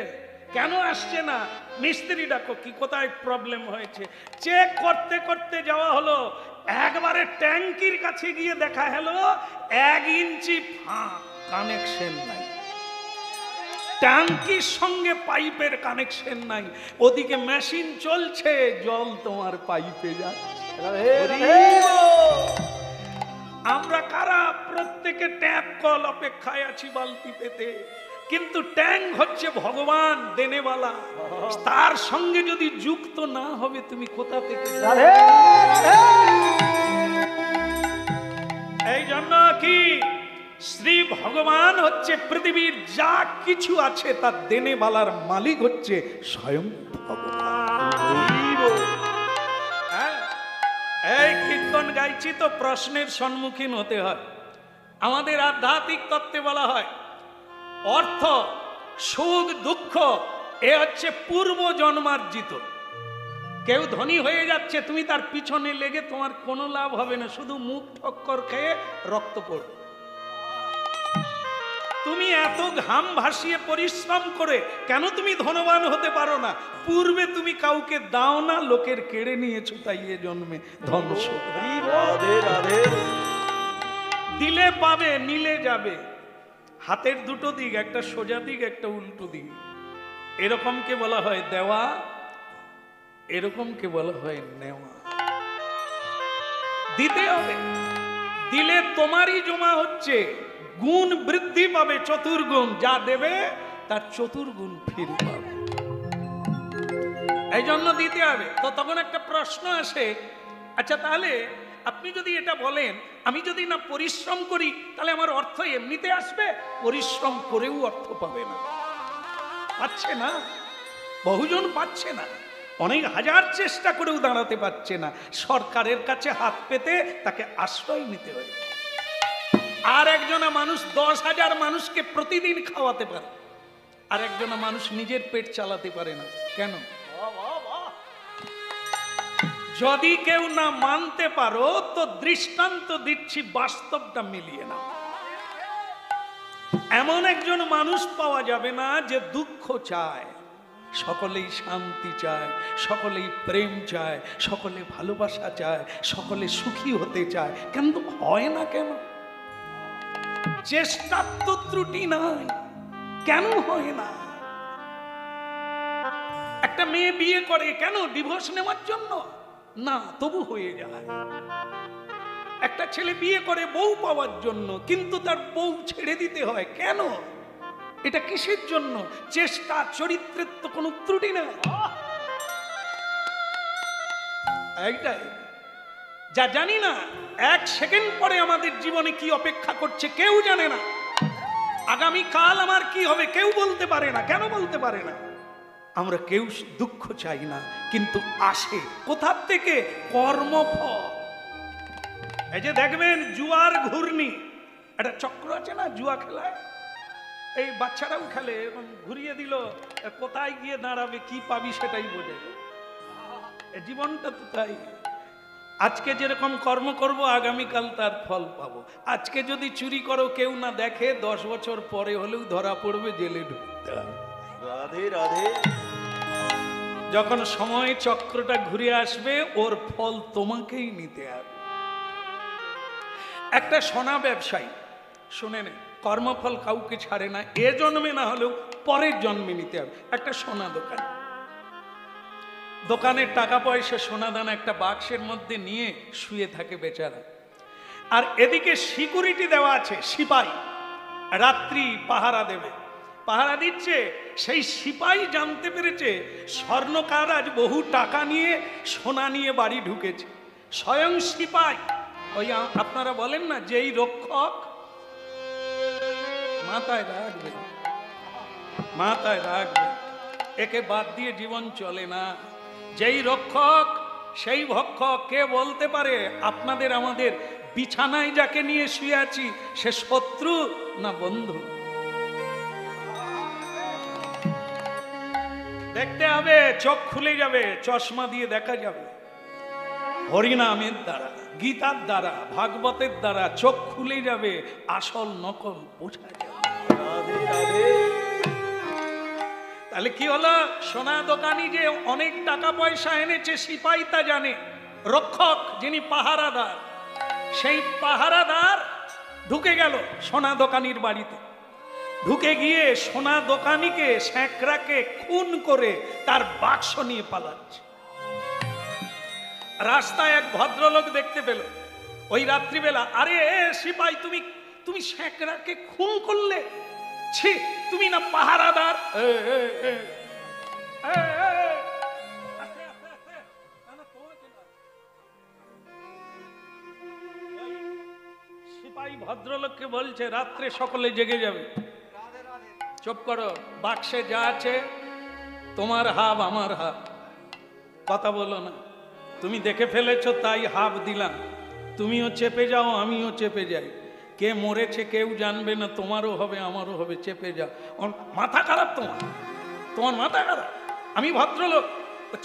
[SPEAKER 1] কেন আসছে না? মিস্ত্রি ডাকো, কি কোথায় প্রবলেম হয়েছে। চেক করতে করতে যাওয়া হলো, একবারে ট্যাঙ্কির কাছে গিয়ে দেখা হলো 1 ইঞ্চি ফাঁক, কানেকশন নাই। ট্যাঙ্কির সঙ্গে পাইপের কানেকশন নাই, ওদিকে মেশিন চলছে, জল তোমার পাইপে যাচ্ছে। আমরা কারা? প্রত্যেকে ট্যাপ কল অপেক্ষায় আছি বালতি পেতে, কিন্তু ট্যাঙ্ক হচ্ছে ভগবান দেনেওয়ালা। তার সঙ্গে যদি যুক্ত না হবে, তুমি কোথা থেকে? এই জন্য কি শ্রী ভগবান হচ্ছে পৃথিবীর যা কিছু আছে তার দেনেওয়ালার মালিক হচ্ছে স্বয়ং ভগবান। এই কীর্তন গাইছি তো প্রশ্নের সম্মুখীন হতে হয়। আমাদের আধ্যাত্মিক তত্ত্বে বলা হয় অর্থ, সুখ, দুঃখ এ হচ্ছে পূর্ব জন্মার্জিত। কেউ ধনী হয়ে যাচ্ছে, তুমি তার পিছনে লেগে তোমার কোনো লাভ হবে না, শুধু মুখ ঠক্কর খেয়ে রক্ত পড়বে। তুমি এত ঘাম ভাসিয়ে পরিশ্রম করে কেন তুমি ধনবান হতে পারো না? পূর্বে তুমি কাউকে দাও না, লোকের কেড়ে নিয়েছো, তাই এ জন্মে ধন। দিলে পাবে, নিলে যাবে। হাতের দুটো দিক, একটা সোজা দিক, একটা উল্টো দিক। এরকমকে বলা হয় দেওয়া, এরকমকে বলা হয় নেওয়া। দিতে হবে, দিলে তোমারই জমা হচ্ছে, গুণ বৃদ্ধি পাবে, চতুর্গুণ। যা দেবে তার চতুর্গুণ ফিরে পাবে। এই জন্য দিতে হবে। তো তখন একটা প্রশ্ন আসে, আচ্ছা তাহলে আপনি যদি এটা বলেন, আমি যদি না পরিশ্রম করি, তাহলে আমার অর্থ এমনিতে আসবে? পরিশ্রম করেও অর্থ পাবে না, পাচ্ছে না। বহুজন পাচ্ছে না, অনেক হাজার চেষ্টা করেও দাঁড়াতে পারছে না। সরকারের কাছে হাত পেতে তাকে আশ্রয় নিতে হয়। আর একজনা মানুষ 10,000 মানুষকে প্রতিদিন খাওয়াতে পারে, আর একজনা মানুষ নিজের পেট চালাতে পারে না। কেন? যদি কেউ না মানতে পারো তো দৃষ্টান্ত দিচ্ছি, বাস্তবটা মিলিয়ে না। এমন একজন মানুষ পাওয়া যাবে না যে দুঃখ চায়, সকলেই শান্তি চায়, সকলেই প্রেম চায়, সকলে ভালোবাসা চায়, সকলে সুখী হতে চায়, কিন্তু হয় না কেন? চেষ্টার তো ত্রুটি নাই, কেন হয় না? একটা মেয়ে বিয়ে করে কেন? ডিভোর্স নেওয়ার জন্য না, তবু হয়ে যায়। একটা ছেলে বিয়ে করে বউ পাওয়ার জন্য, কিন্তু তার বউ ছেড়ে দিতে হয় কেন? এটা কিসের জন্য? চেষ্টা, চরিত্রের তো কোনো ত্রুটি নেই। এইটাই যা জানি না, 1 সেকেন্ড পরে আমাদের জীবনে কি অপেক্ষা করছে কেউ জানে না। আগামী কাল আমার কি হবে কেউ বলতে পারে না। কেন বলতে পারে না? আমরা কেউ দুঃখ চাই না, কিন্তু আসে কোথার থেকে? কর্মফল। এই যে দেখবেন জুয়ার ঘূর্ণি, একটা চক্র আছে না জুয়া খেলায়, এই বাচ্চারাও খেলে, এবং ঘুরিয়ে দিল, কোথায় গিয়ে দাঁড়াবে কি পাবি সেটাই বোঝে। জীবনটা তো তাই। আজকে যেরকম কর্ম করব আগামীকাল তার ফল পাবো। আজকে যদি চুরি করো কেউ না দেখে, 10 বছর পরে হলেও ধরা পড়বে, জেলে ঢুকতে হবে।
[SPEAKER 2] রাধে রাধে।
[SPEAKER 1] যখন সময় চক্রটা ঘুরে আসবে ওর ফল তোমাকেই নিতে হবে। একটা সোনা ব্যবসায়ী, শুনে নে, কর্মফল কাউকে ছাড়ে না, এ জন্মে না হলেও পরের জন্মে নিতে হবে। একটা সোনা দোকান, দোকানের টাকা পয়সা সোনা দানা একটা বাক্সের মধ্যে নিয়ে শুয়ে থাকে বেচারা। আর এদিকে সিকিউরিটি দেওয়া আছে, সিপাই রাত্রি পাহারা দেবে, পাহারা দিচ্ছে। সেই সিপাই জানতে পেরেছে স্বর্ণকার আজ বহু টাকা নিয়ে সোনা নিয়ে বাড়ি ঢুকেছে। স্বয়ং সিপাই, ওই আপনারা বলেন না যেই রক্ষক, মাথায় রাখবে, মাথায় রাখবে, একে বাদ দিয়ে জীবন চলে না। যেই রক্ষক সেই ভক্ষক। কে বলতে পারে আপনাদের আমাদের বিছানায় যাকে নিয়ে শুয়ে আছি সে শত্রু না বন্ধু? দেখতে হবে, চোখ খুলে যাবে, চশমা দিয়ে দেখা যাবে। হরিনামের দ্বারা, গীতার দ্বারা, ভাগবতের দ্বারা চোখ খুলে যাবে, আসল নকল বোঝা যাবে।
[SPEAKER 2] রাধে রাধে।
[SPEAKER 1] তাহলে কি হলো? সোনা দোকানি যে অনেক টাকা পয়সা এনেছে সিপাই তা জানে, রক্ষক যিনি পাহারাদার, সেই পাহারাদার ঢুকে গেল সোনা দোকানির বাড়িতে। ঢুকে গিয়ে সোনা দোকানিকে, স্যাঁকড়াকে খুন করে তার বাক্স নিয়ে পালাচ্ছে। রাস্তায় এক ভদ্রলোক দেখতে পেল ওই রাত্রিবেলা, আরে সিপাই তুমি তুমি স্যাঁকড়াকে খুন করলে? ছি, তুমি না পাহারাদার? সিপাই ভদ্রলোককে বলছে রাত্রে সকলে জেগে যাবে, চুপ করো, বাক্সে যা আছে তোমার হাব আমার হাব, কথা বলো না। তুমি দেখে ফেলেছো তাই হাব দিলাম, তুমিও চেপে যাও আমিও চেপে যাই। কে মরেছে কেউ জানবে না, তোমারও হবে আমারও হবে, চেপে যাও। মাথা খারাপ তোমার, তোমার মাথা খারাপ। আমি ভদ্রলোক,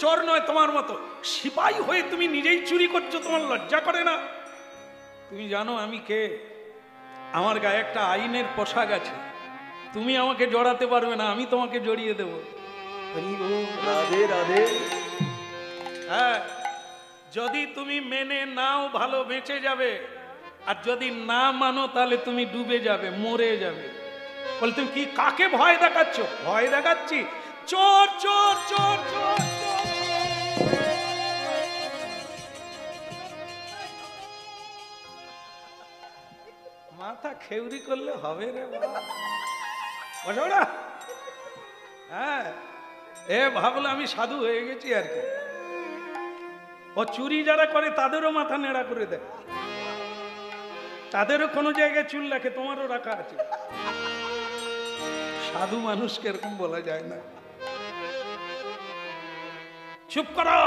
[SPEAKER 1] চোর নয় তোমার মতো। সিপাই হয়ে তুমি নিজেই চুরি করছো, তোমার লজ্জা করে না? তুমি জানো আমি কে? আমার গায়ে একটা আইনের পোশাক আছে, তুমি আমাকে জড়াতে পারবে না, আমি তোমাকে জড়িয়ে দেব।
[SPEAKER 2] রাধে রাধে।
[SPEAKER 1] হ্যাঁ, যদি তুমি মেনে নাও ভালো বেঁচে যাবে, আর যদি না মানো তাহলে তুমি ডুবে যাবে, মরে যাবে। বল তুমি কি কাকে ভয় দেখাচ্ছ? ভয় দেখাচ্ছি চোর চোর চোর চোর। মাথা খেউরি করলে হবে রে বাবা। হ্যাঁ, এ ভাবলো আমি সাধু হয়ে গেছি আর কি। ও চুরি যারা করে তাদেরও মাথা নেড়া করে দেয়, তাদেরও কোনো জায়গায় চুল রাখে, তোমারও রাখা আছে। সাধু মানুষকে এরকম বলা যায় না। চুপ করো,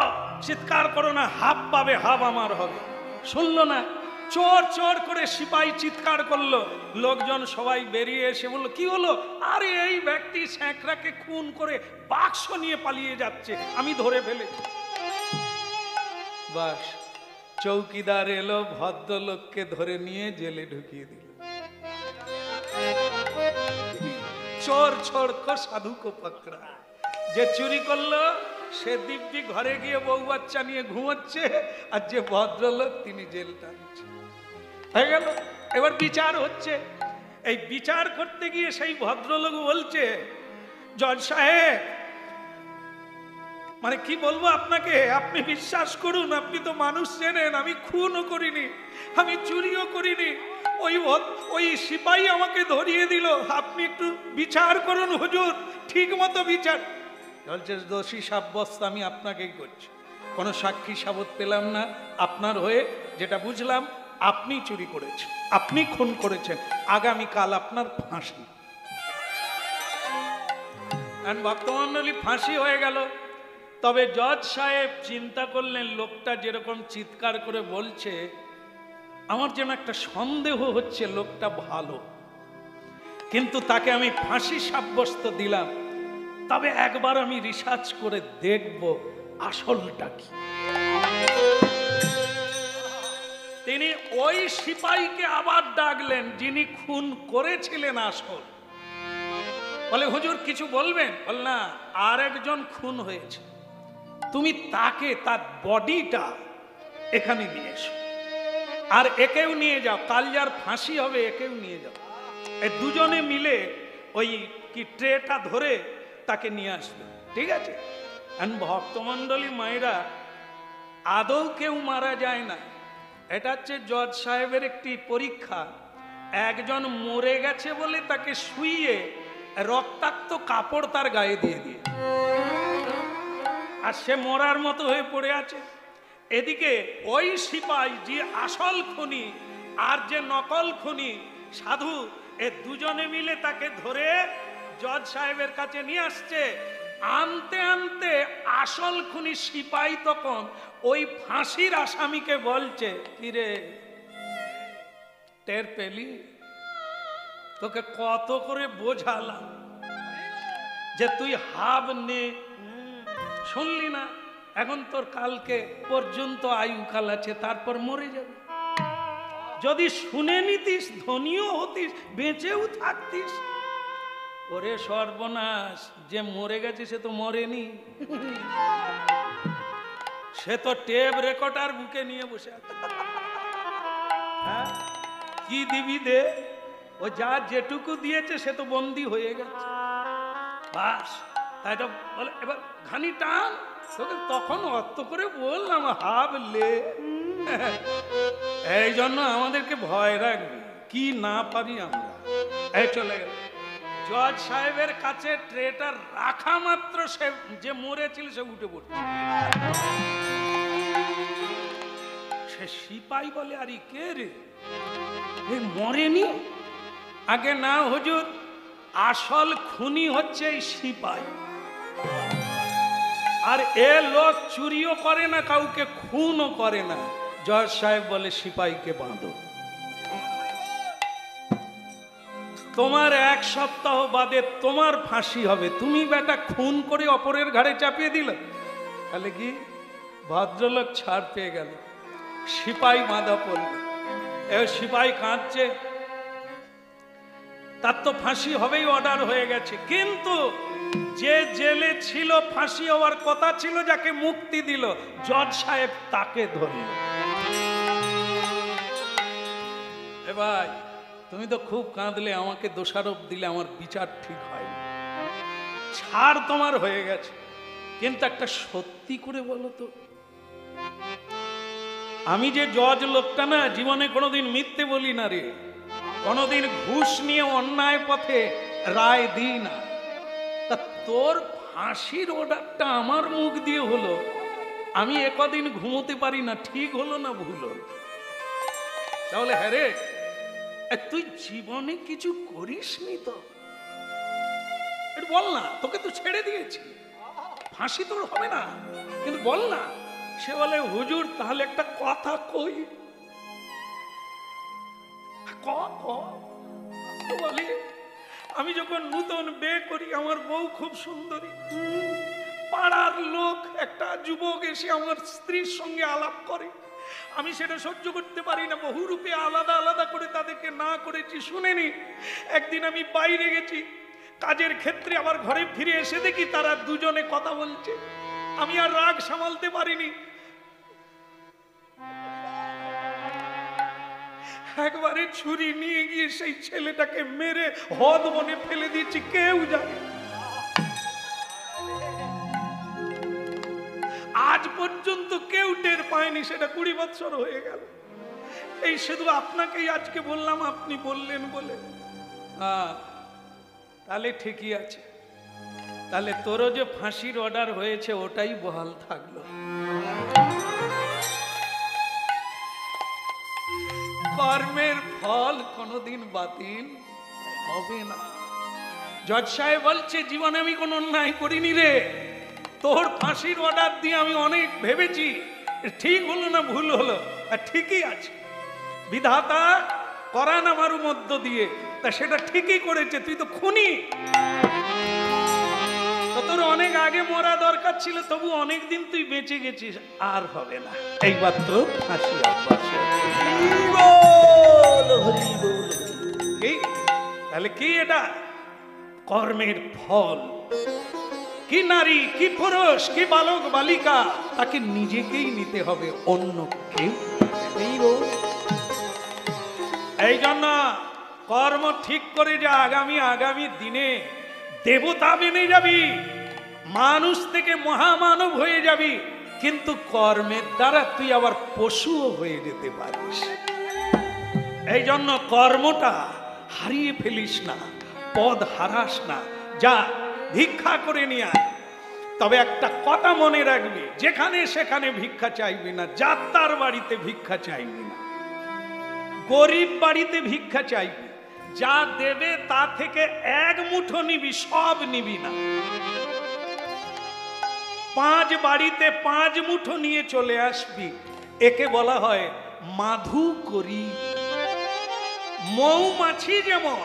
[SPEAKER 1] চিৎকার করো না, হাব পাবে, হাব আমার হবে। শুনলো না, চোর চোর করে সিপাই চিৎকার করলো। লোকজন সবাই বেরিয়ে এসে বললো কি হলো? আরে এই ব্যক্তি স্যাঁকড়াকে খুন করে বাক্স নিয়ে পালিয়ে যাচ্ছে, আমি ধরে ফেলেছি। বাস, চৌকিদার এলো, ভদ্রলোককে ধরে নিয়ে জেলে ঢুকিয়ে দিল। চোর ছোড় কো সাধু কো পকড়া। যে চুরি করলো সে দিব্যি ঘরে গিয়ে বউ বাচ্চা নিয়ে ঘুমোচ্ছে, আর যে ভদ্রলোক তিনি জেল টানছে। হয়ে গেল। এবার বিচার হচ্ছে। এই বিচার করতে গিয়ে সেই ভদ্রলোক বলছে, জজ সাহেব মানে কি বলবো আপনাকে, আপনি বিশ্বাস করুন, আপনি তো মানুষ চেনেন, আমি খুনও করিনি, আমি চুরিও করিনি। ওই সিপাহী আমাকে ধরিয়ে দিল। আপনি একটু বিচার করুন হুজুর, ঠিক মতো বিচার। বলছে দোষী সাব্যস্ত আমি আপনাকেই করছি, কোনো সাক্ষী সাবত পেলাম না আপনার হয়ে। যেটা বুঝলাম আপনি চুরি করেছেন, আপনি খুন করেছেন, আগামীকাল আপনার ফাঁসি। ভক্তমণ্ডলী ফাঁসি হয়ে গেল। তবে জজ সাহেব চিন্তা করলেন, লোকটা যেরকম চিৎকার করে বলছে, আমার যেন একটা সন্দেহ হচ্ছে লোকটা ভালো, কিন্তু তাকে আমি ফাঁসি সাব্যস্ত দিলাম, তবে একবার আমি রিসার্চ করে দেখব আসলটা কি। তিনি ওই সিপাহীকে আবার ডাকলেন যিনি খুন করেছিলেন আসল। বলে হুজুর কিছু বলবেন? বল না, আর একজন খুন হয়েছে, তুমি তাকে, তার বডিটা এখানে নিয়ে এসো, আর একেও নিয়ে যাও, কাল যার ফাঁসি হবে একেও নিয়ে যাও। এই দুজনে মিলে ওই কি ট্রেটা ধরে তাকে নিয়ে আসবে, ঠিক আছে? ভক্তমণ্ডলী মায়েরা, আদৌ কেউ মারা যায় না, এটা হচ্ছে জজ সাহেবের একটি পরীক্ষা। একজন মরে গেছে বলে তাকে শুইয়ে রক্তাক্ত কাপড় তার গায়ে দিয়ে দিয়ে, আর সে মরার মতো হয়ে পড়ে আছে। এদিকে ওই সিপাহী যে আসল খুনি আর যে নকল খুনি সাধু, এ দুজনে মিলে তাকে ধরে জজ সাহেবের কাছে নিয়ে আসছে। আনতে আনতে আসল খুনি সিপাহী তখন ওই ফাঁসির আসামিকে বলছে, কিরে টের পেলি? তোকে কত করে বোঝালাম যে তুই হাব নে, শুনলি না? এখন তোর কালকে পর্যন্ত আয়ুকাল আছে, তারপর মরে যাবে। যদি শুনে নিতিস, ধনীও হতিস, বেঁচেও থাকতিস। ওরে সর্বনাশ, যে মরে গেছে সে তো মরেনি, সে তো টেপ রেকর্ডার বুকে নিয়ে বসে আছে। হ্যাঁ, কি দিবি দে, ও যা যেটুকু দিয়েছে সে তো বন্দী হয়ে গেছে, বাস। তাই তো বলে এবার ঘানি টান, তোকে তখন অত করে বললাম হাবলে। এই জন্য আমাদেরকে ভয় রাখবে, কি না পারি আমরা। এই চলে গেল জজ সাহেবের কাছে, ট্রেটা রাখা মাত্র সে যে মরেছিল সে উঠে পড়ছে। সে সিপাহী বলে, আরে কে রে, এ মরেনি? আগে না হুজুর, আসল খুনি হচ্ছে এই সিপাহী, আর এ লোক চুরিও করে না, কাউকে খুনও করে না। জজ সাহেব বলে, সিপাহীকে বাঁধো, তোমার 1 সপ্তাহ বাদে তোমার ফাঁসি হবে। তুমি বেটা খুন করে অপরের ঘাড়ে চাপিয়ে দিল, তাহলে কি ভদ্রলোক ছাড় পেয়ে গেল। সিপাহী বাঁধা পড়ল, এ সিপাহী কাঁদছে, তার তো ফাঁসি হবেই, অর্ডার হয়ে গেছে, কিন্তু যে জেলে ছিল, ফাঁসি হওয়ার কথা ছিল, যাকে মুক্তি দিল জজ সাহেব, তাকে ধরল। এ ভাই, তুমি তো খুব কাঁদলে, আমাকে দোষারোপ দিলে, আমার বিচার ঠিক হয়নি, ছাড় তোমার হয়ে গেছে, কিন্তু একটা সত্যি করে বলো তো, আমি যে জজ লোকটা না, জীবনে কোনোদিন মিথ্যে বলি না রে, কোনোদিন ঘুষ নিয়ে অন্যায় পথে রায় দিই না। তা তোর ফাঁসির অর্ডারটা আমার মুখ দিয়ে হলো, আমি একদিন ঘুমোতে পারি না, ঠিক হলো না ভুল হলো? তাহলে হ্যাঁ রে, তুই জীবনে কিছু করিসনি তো, একটু বল না, তোকে তো ছেড়ে দিয়েছি, ফাঁসি তোর হবে না, কিন্তু বল না। সে বলে, হুজুর তাহলে একটা কথা কই। বলে, আমি যখন নূতন বিয়ে করি, আমার বউ খুব সুন্দরী, পাড়ার লোক একটা যুবক এসে আমার স্ত্রীর সঙ্গে আলাপ করে, আমি সেটা সহ্য করতে পারি না, বহু রূপে আলাদা আলাদা করে তাদেরকে না করেছি শুনেনি। একদিন আমি বাইরে গেছি কাজের ক্ষেত্রে, আবার ঘরে ফিরে এসে দেখি তারা দুজনে কথা বলছে, আমি আর রাগ সামালতে পারিনি, একবারে ছুরি নিয়ে গিয়ে সেই ছেলেটাকে মেরে হদ বনে ফেলে দিয়েছি, কেউ জানে। আজ পর্যন্ত কেউ টের পায়নি, সেটা 20 বছর হয়ে গেল। এই শুধু আপনাকেই আজকে বললাম, আপনি বললেন বলে। তাহলে ঠিকই আছে। তাহলে তোরও যে ফাঁসির অর্ডার হয়েছে ওটাই বহাল থাকলো। কর্মের ফল কোনোদিন বাতিল হবে না। জজ সাহেব বলছে, জীবনে আমি কোনো অন্যায় করিনি রে, তোর ফাঁসির অর্ডার দিয়ে আমি অনেক ভেবেছি, ঠিক হলো না ভুল হলো, আর ঠিকই আছে। বিধাতা করান আমার মধ্য দিয়ে, তা সেটা ঠিকই করেছে। তুই তো খুনি, তোর অনেক আগে মরা দরকার ছিল, তবু অনেক দিন তুই বেঁচে গেছিস, আর হবে না। এইবার তো ফাঁসি অভ্যাস। তাহলে কি এটা? কর্মের ফল। কি নারী, কি পুরুষ, কি বালক বালিকা, তাকে নিজেকেই নিতে হবে, অন্য কেউ। এই জন্য কর্ম ঠিক করে যে আগামী দিনে দেবতা বেনে যাবি, মানুষ থেকে মহামানব হয়ে যাবি, কিন্তু কর্মের দ্বারা তুই আবার পশুও হয়ে যেতে পারিস। এই জন্য কর্মটা হারিয়ে ফেলিস না, পদ হারাস না। যা ভিক্ষা করে নিয়ে আয়, তবে একটা কথা মনে রাখবি, যেখানে সেখানে ভিক্ষা চাইবি না, যাত্রার বাড়িতে ভিক্ষা চাইবি না, গরিব বাড়িতে ভিক্ষা চাইবি। যা দেবে তা থেকে এক মুঠো নিবি, সব নিবি না। 5 বাড়িতে 5 মুঠো নিয়ে চলে আসবি, একে বলা হয় মাধু করি। মৌমাছি যেমন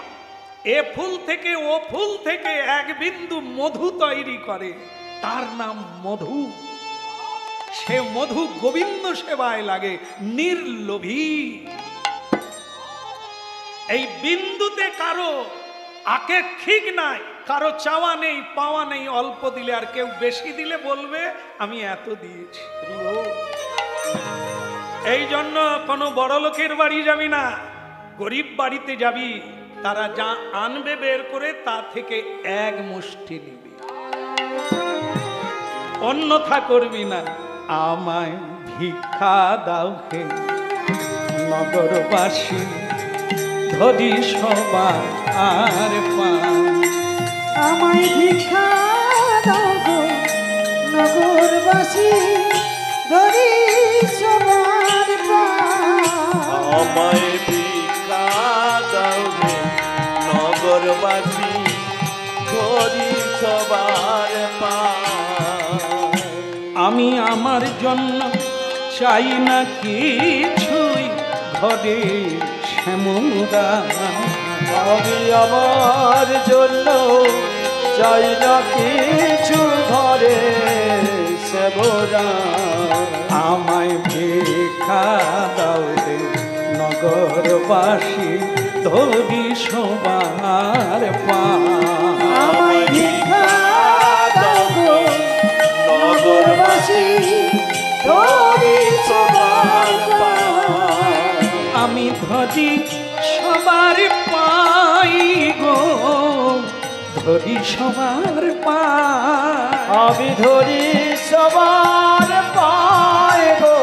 [SPEAKER 1] এ ফুল থেকে ও ফুল থেকে এক বিন্দু মধু তৈরি করে, তার নাম মধু। সে মধু গোবিন্দ সেবায় লাগে, নির্লোভী। এই বিন্দুতে কারো আপেক্ষিক নাই, কারো চাওয়া নেই, পাওয়া নেই। অল্প দিলে, আর কেউ বেশি দিলে বলবে আমি এত দিয়েছি। এই জন্য কোনো বড় লোকের বাড়ি যাবি না, গরিব বাড়িতে যাবি। তারা যা আনবে বের করে তা থেকে এক মুষ্টি নিবি, অন্যথা করবি না। আমায় ভিক্ষা দাও হে নগরবাসী, ধরি সবার আর পান।
[SPEAKER 3] আমায় ভিক্ষা দাও গো নগরবাসী, ধরি সবার পান।
[SPEAKER 2] আমায় ভিক্ষা দাও হে নগরবাসী, ধরি সবার পান।
[SPEAKER 1] আমি আমার জন্য চাই না কিছুই ঘরে শ্যামরা।
[SPEAKER 3] আমি আমার জন্য চাই না কিছু ঘরে সেবরা।
[SPEAKER 1] আমায় ভিক্ষা দাও রে নগরবাসী, ধরি সবার পান।
[SPEAKER 3] আমায় ভিক্ষা দাও গো নগরবাসী, ধরি সবার পান।
[SPEAKER 1] আমি ধরি সবার পাই গো, ধরি সবার পাই।
[SPEAKER 3] আমি ধরি সবার পায় গো,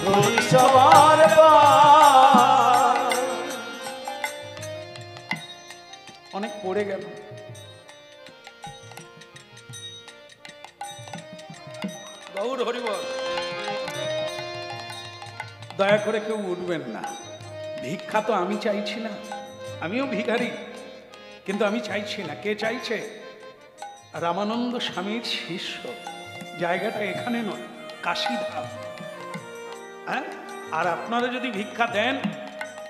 [SPEAKER 3] ধরি সবার পায়।
[SPEAKER 1] অনেক পড়ে গেল। গৌর হরিবল, দয়া করে কেউ উঠবেন না। ভিক্ষা তো আমি চাইছি না, আমিও ভিখারি, কিন্তু আমি চাইছি না। কে চাইছে? রামানন্দ স্বামীর শিষ্য। জায়গাটা এখানে নয়, কাশীধাম। হ্যাঁ, আর আপনারা যদি ভিক্ষা দেন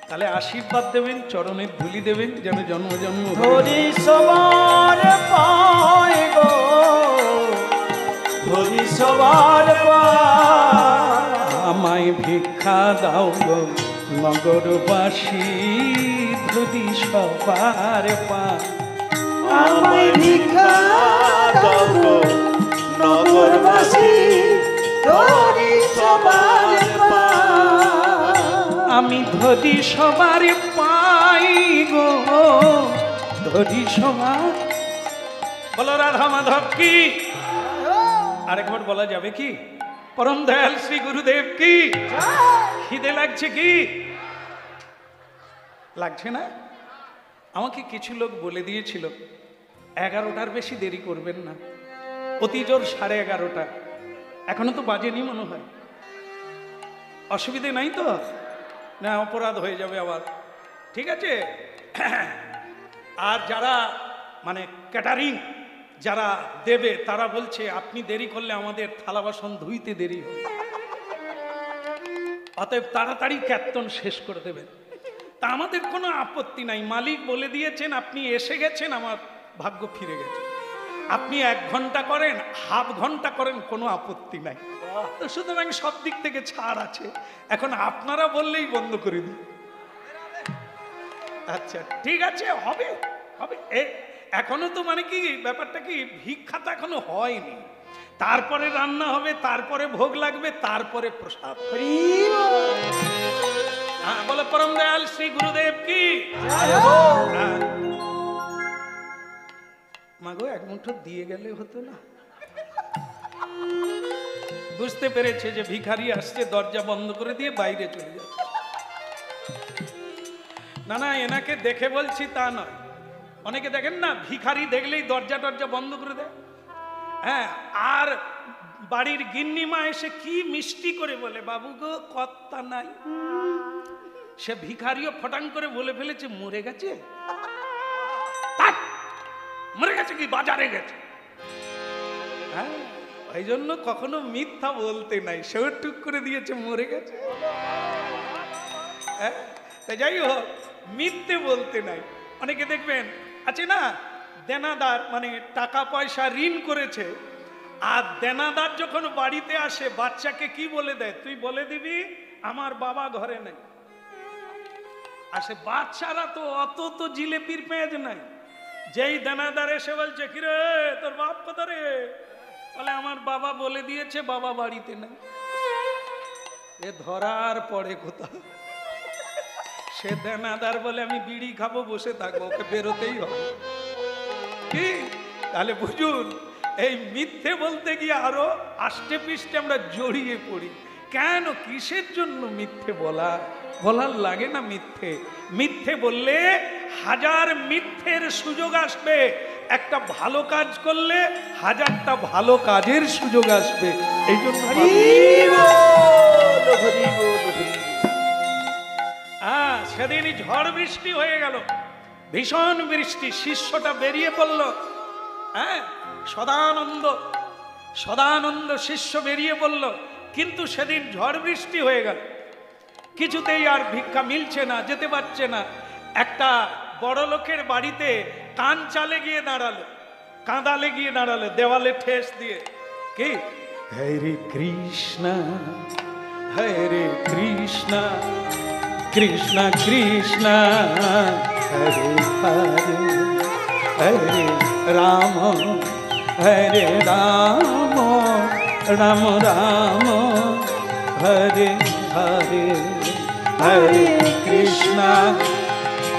[SPEAKER 1] তাহলে আশীর্বাদ দেবেন, চরণের ধুলি দেবেন, যেন জন্ম জন্ম
[SPEAKER 3] ধরি সবার পায় গো, ধরি সবার পায়।
[SPEAKER 1] আমায় ভিক্ষা দাও গো নগরবাসী, ধরি সবার পান।
[SPEAKER 3] আমায় ভিক্ষা দাও গো নগরবাসী, ধরি সবার পায়।
[SPEAKER 1] আমি ধরি সবার পাই গো, ধরি সবার। বলো রাধা মাধব কি? আরেকবার বলা যাবে কি? পরম দয়াল শ্রী গুরুদেব কি? খিদে লাগছে কি? লাগছে না? আমাকে কিছু লোক বলে দিয়েছিল 11টার বেশি দেরি করবেন না, অতি জোর 11:30। এখনো তো বাজেনি মনে হয়। অসুবিধে নাই তো? না অপরাধ হয়ে যাবে আবার? ঠিক আছে। আর যারা মানে ক্যাটারিং যারা দেবে তারা বলছে আপনি দেরি করলে আমাদের থালা বাসন ধুইতে দেরি হবে, অতএব তাড়াতাড়ি কীর্তন শেষ করে দেবেন। তা আমাদের কোনো আপত্তি নাই, মালিক বলে দিয়েছেন আপনি এসে গেছেন, আমার ভাগ্য ফিরে গেছে। আপনি 1 ঘন্টা করেন, হাফ ঘন্টা করেন, কোনো আপত্তি নাই। তো সুতরাং সব দিক থেকে ছাড় আছে। এখন আপনারা বললেই বন্ধ করে দিই। আচ্ছা ঠিক আছে, হবে হবে। এখনো তো মানে কি ব্যাপারটা কি, ভিক্ষা তো এখনো হয়নি। তারপরে রান্না হবে, তারপরে ভোগ লাগবে, তারপরে প্রসাদ। হ্যাঁ বলে পরম দয়াল শ্রী গুরুদেব কি? হ্যাঁ। মাগো 1 মুঠো দিয়ে গেলে হতো না? বুঝতে পেরেছে যে ভিখারি আসছে, দরজা বন্ধ করে দিয়ে বাইরে চলে যাচ্ছে। না না, এনাকে দেখে বলছি তা নয়। অনেকে দেখেন না, ভিখারি দেখলেই দরজা টরজা বন্ধ করে দেয়। হ্যাঁ, আর বাড়ির গিন্নিমা এসে কি মিষ্টি করে বলে, বাবু গো কর্তা নাই। সে ভিখারিও ফটাং করে বলে ফেলেছে মরে গেছে। মরে গেছে কি, বাজারে গেছে। হ্যাঁ, ওই জন্য কখনো মিথ্যা বলতে নাই, সেও টুক করে দিয়েছে মরে গেছে। হ্যাঁ, তাই যাই হোক, মিথ্যে বলতে নাই। অনেকে দেখবেন আছে না, দেনাদার মানে টাকা পয়সা ঋণ করেছে, আর দেনাদার যখন বাড়িতে আসে বাচ্চাকে কি বলে দেয়, তুই বলে দিবি আমার বাবা ঘরে নেই। আসে বাচ্চারা তো অত তো জিলেপির পেঁয়াজ নাই। যেই দেনাদার এসে বলছে কিরে তোর বাপ কোথা রে, বলে আমার বাবা বলে দিয়েছে বাবা বাড়িতে নেই। এ ধরার পরে কোথাও সে দেনাদার বলে আমি বিড়ি খাবো, বসে থাকবো, ওকে বেরোতেই হবে। কি তাহলে বুঝুন, এই মিথ্যে বলতে গিয়ে আরো আষ্টে পিষ্টে আমরা জড়িয়ে পড়ি। কেন, কিসের জন্য মিথ্যে বলার লাগে না। মিথ্যে বললে 1000 মিথ্যের সুযোগ আসবে, একটা ভালো কাজ করলে 1000টা ভালো কাজের সুযোগ আসবে। এই জন্য সেদিনই ঝড় বৃষ্টি হয়ে গেল, ভীষণ বৃষ্টি। শিষ্যটা বেরিয়ে পড়ল। হ্যাঁ, সদানন্দ শিষ্য বেরিয়ে পড়ল। কিন্তু সেদিন ঝড় বৃষ্টি হয়ে গেল, কিছুতেই আর ভিক্ষা মিলছে না, যেতে পারছে না। একটা বড় লোকের বাড়িতে কাঁদালে গিয়ে দাঁড়ালো, দেওয়ালে ঠেস দিয়ে। কি হরে কৃষ্ণ হরে কৃষ্ণ কৃষ্ণ কৃষ্ণ হরে হরে হরে রাম হরে রাম রাম রাম হরে হরে হরে কৃষ্ণ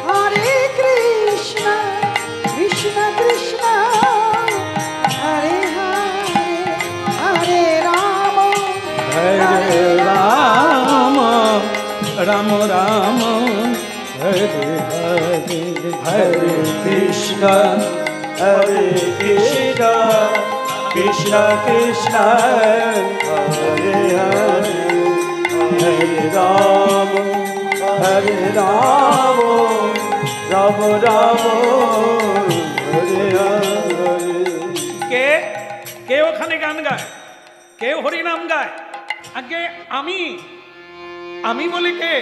[SPEAKER 3] হরে কৃষ্ণ কৃষ্ণ কৃষ্ণ হরে হরে হরে রাম
[SPEAKER 1] হরে রাম রাম রাম হরে হরে হরে কৃষ্ণ
[SPEAKER 2] হরে কৃষ্ণ কৃষ্ণ কৃষ্ণ হরে হরে হরে রাম রাম রাম হরে হরে।
[SPEAKER 1] কে ওখানে গান গায়, কে হরিনাম গায়? আগে আমি বলি কে?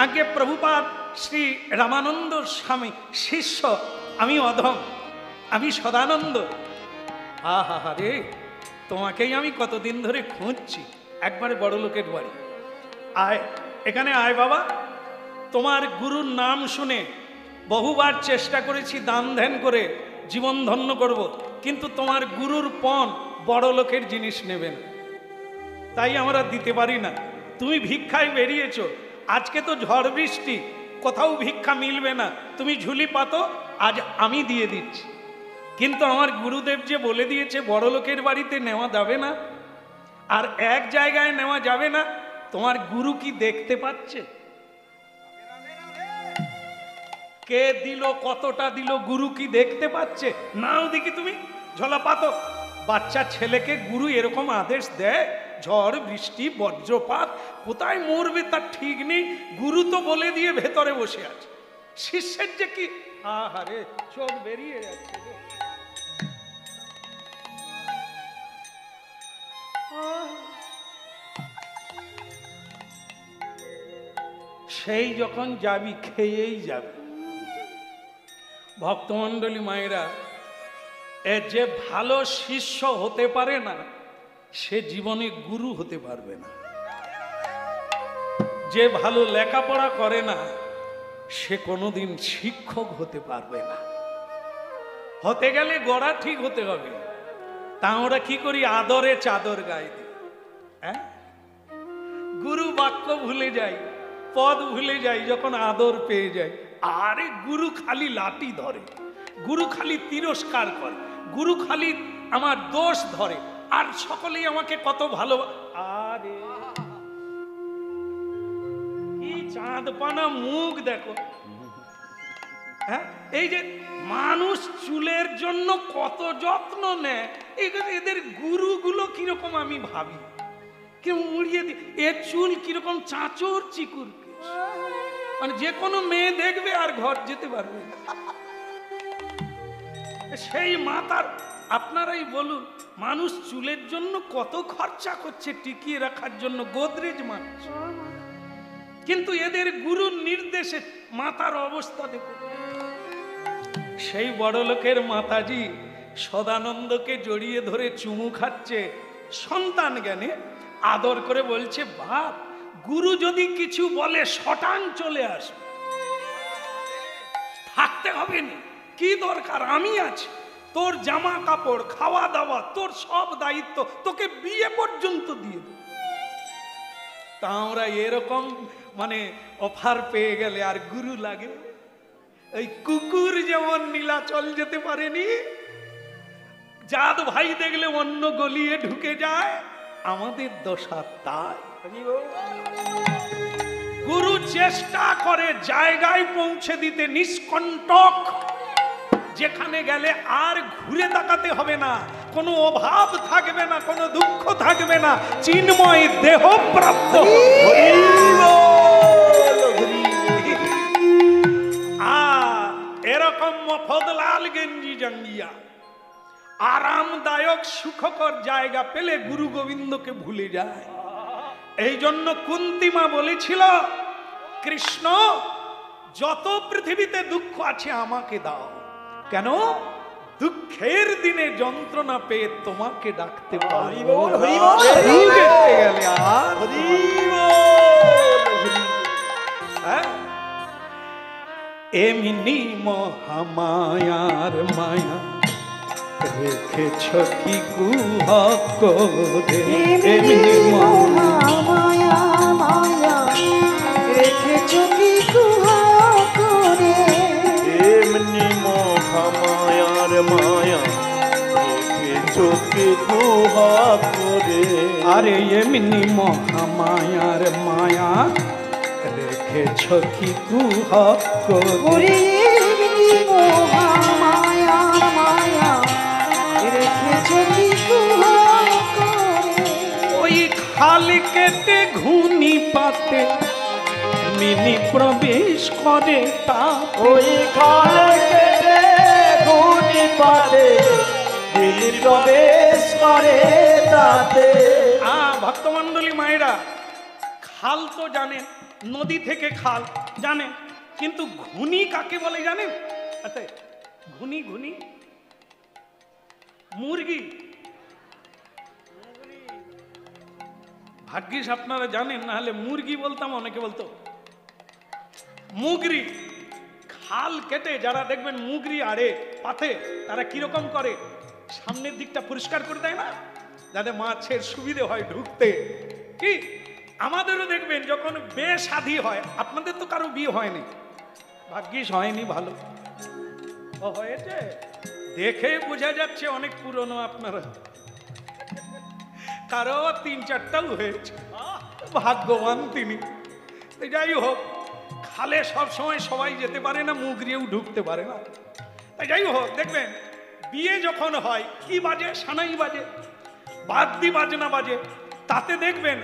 [SPEAKER 1] আগে প্রভুপাদ শ্রী রামানন্দ স্বামী শিষ্য। আমি অধম, আমি সদানন্দ। আহা রে, তোমাকেই আমি কতদিন ধরে খুঁজছি। একবারে বড় লোকের বাড়ি আয়, এখানে আয় বাবা। তোমার গুরুর নাম শুনে বহুবার চেষ্টা করেছি দান ধ্যান করে জীবন ধন্য করব, কিন্তু তোমার গুরুর পণ বড় লোকের জিনিস নেবে না, তাই আমরা দিতে পারি না। তুমি ভিক্ষায় বেরিয়েছো, আজকে তো ঝড় বৃষ্টি, কোথাও ভিক্ষা মিলবে না, তুমি ঝুলি পাতো, আজ আমি দিয়ে দিচ্ছি। কিন্তু আমার গুরুদেব যে বলে দিয়েছে বড় লোকের বাড়িতে নেওয়া যাবে না, আর এক জায়গায় নেওয়া যাবে না। তোমার গুরু কি দেখতে পাচ্ছে? কে দিল, কতটা দিল, গুরু কি দেখতে পাচ্ছে? নাও দেখি তুমি ঝোলা পাতো। বাচ্চা ছেলেকে গুরু এরকম আদেশ দেয়, ঝড় বৃষ্টি বজ্রপাত, কোথায় মরবে তার ঠিক নেই, গুরু তো বলে দিয়ে ভেতরে বসে আছে। শিষ্যের যে কি আহারে, চোখ বেরিয়ে যাচ্ছে গো। সেই যখন যাবি খেয়েই যাবি। ভক্তমণ্ডলী মায়েরা, এ যে ভালো শিষ্য হতে পারে না, সে জীবনে গুরু হতে পারবে না। যে ভালো লেখাপড়া করে না, সে কোনোদিন শিক্ষক হতে পারবে না। হতে গেলে গড়া ঠিক হতে হবে। তা আমরা কি করি? আদরে চাদর গায়ে দিই। হ্যাঁ, গুরু বাক্য ভুলে যাই, পদ ভুলে যাই যখন আদর পেয়ে যাই। আরে গুরু খালি লাঠি ধরে, গুরু খালি তিরস্কার করে, গুরু খালি আমার দোষ ধরে, আর সকলেই আমাকে কত ভালো। আরে কি চাঁদপানা মুখ দেখো। হ্যাঁ, এই যে মানুষ চুলের জন্য কত যত্ন নেয়, এদের গুরুগুলো কিরকম আমি ভাবি, কেউ উড়িয়ে দি। এর চুল কিরকম চাঁচর চিকুর, মানে যে কোনো মেয়ে দেখবে আর ঘর যেতে পারবে না। সেই মাতার, আপনারাই বলুন, মানুষ চুলের জন্য কত খরচা করছে টিকিয়ে রাখার জন্য, গোদরেজ মানুষ। কিন্তু এদের গুরুর নির্দেশে মাতার অবস্থা দেখুন। সেই বড় লোকের মাতাজি সদানন্দকে জড়িয়ে ধরে চুমু খাচ্ছে সন্তান জ্ঞানে, আদর করে বলছে, বাপ, গুরু যদি কিছু বলে শটান চলে আসবে, থাকতে হবে না, কি দরকার, আমি আছি, তোর জামা কাপড়, খাওয়া দাওয়া, তোর সব দায়িত্ব, তোকে বিয়ে পর্যন্ত দিয়ে দেব। তা আমরা এরকম মানে অফার পেয়ে গেলে আর গুরু লাগে? ওই কুকুর যেমন নীলাচল যেতে পারেনি, জাত ভাই দেখলে অন্য গলিয়ে ঢুকে যায়, আমাদের দশা তাই। গুরু চেষ্টা করে জায়গায় পৌঁছে দিতে নিষ্কণ্টক, যেখানে গেলে আর ঘুরে তাকাতে হবে না, কোনো অভাব থাকবে না, কোনো দুঃখ থাকবে না, চিন্ময় দেহ প্রাপ্ত। আর এরকম মফদলাল গেঞ্জি জাঙ্গিয়া আরামদায়ক সুখকর জায়গা পেলে গুরু গোবিন্দকে ভুলে যায়। এই জন্য কুন্তিমা বলেছিল, কৃষ্ণ, যত পৃথিবীতে দুঃখ আছে আমাকে দাও। কেন? দুঃখের দিনে যন্ত্রণা পেয়ে তোমাকে ডাকতে পারি। এমনি মহামায়ার মায়া রেখেছ কি গুহা করে, এমনি
[SPEAKER 3] মহামায়া মায়া রেখেছ কি গুহা করে,
[SPEAKER 2] এমনি মহামায়ার মায়া রেখেছ কি গুহা করে।
[SPEAKER 1] আরে এমনি মহামায়ার মায়া রেখেছ কি গুহা করে,
[SPEAKER 3] এমনি মহামায়ার মায়া রেখেছ কি গুহা করে।
[SPEAKER 1] ওই খাল কেটে ঘুনি পাতে মিনি প্রবেশ করে, তা
[SPEAKER 2] ওই খাল কেটে ঘুনি পাতে মিনি প্রবেশ করে তাতে।
[SPEAKER 1] ভক্তমণ্ডলী মায়েরা, খাল তো জানেন, নদী থেকে খাল জানেন, কিন্তু ঘুনি কাকে বলে জানেন? আচ্ছা, ঘুনি ঘুনি মুরগি, ভাগ্যিস আপনারা জানেন, না হলে মুরগি বলতাম, অনেকে বলতো মুগরি। খাল কেটে যারা দেখবেন মুগরি আড়ে পাতে, তারা কিরকম করে, সামনের দিকটা পরিষ্কার করে দেয় না, যাতে মাছের সুবিধে হয় ঢুকতে। কি আমাদেরও দেখবেন যখন বেশাদী হয়, আপনাদের তো কারো বিয়ে হয়নি, ভাগ্যিস হয়নি, ভালো হয়েছে, দেখে বোঝা যাচ্ছে অনেক পুরনো আপনারা, কারো 3-4টাও হয়েছে, ভাগ্যবান তিনি। যাই হোক, খালে সব সময় সবাই যেতে পারে না, মুগরিয়েও ঢুকতে পারে না। তাই যাই হোক, দেখবেন বিয়ে যখন হয় কি বাজে, সানাই বাজে, বাদ্যি বাজনা বাজে, তাতে দেখবেন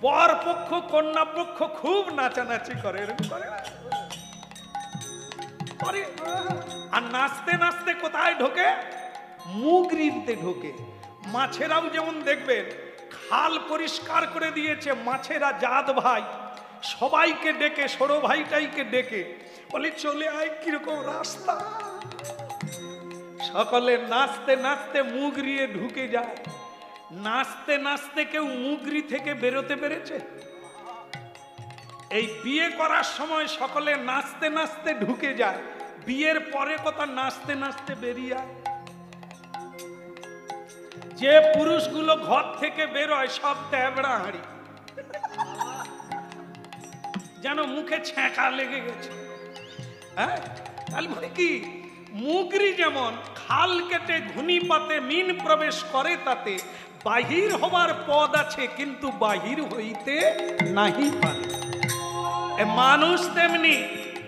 [SPEAKER 1] বর পক্ষ কন্যা পক্ষ খুব নাচানাচি করে, এরকম করে না? করে। আর নাচতে নাচতে কোথায় ঢোকে? মুগরিতে ঢোকে। মাছেরাও যেমন দেখবেন খাল পরিষ্কার করে দিয়েছে, মাছেরা জাত ভাই সবাইকে ডেকে, সরো ভাইটাইকে ডেকে বলে চলে আয়, কিরকম রাস্তা। সকলে নাচতে নাচতে মুগরিয়ে ঢুকে যায়। নাচতে নাচতে কেউ মুগরি থেকে বেরোতে পেরেছে? এই বিয়ে করার সময় সকলে নাচতে নাচতে ঢুকে যায়, বিয়ের পরে কথা নাচতে নাচতে বেরিয়ে যায়। যে পুরুষগুলো ঘর থেকে বেরোয় সব ট্যাবড়া হাঁড়ি, যেন মুখে ছ্যাঁকা লেগে গেছে। হ্যাঁ, তাহলে মানে কি, মুগরি যেমন খাল কেটে ঘুনি পাতে মিন প্রবেশ করে, তাতে বাহির হবার পদ আছে, কিন্তু বাহির হইতে নাহি পারে। মানুষ তেমনি,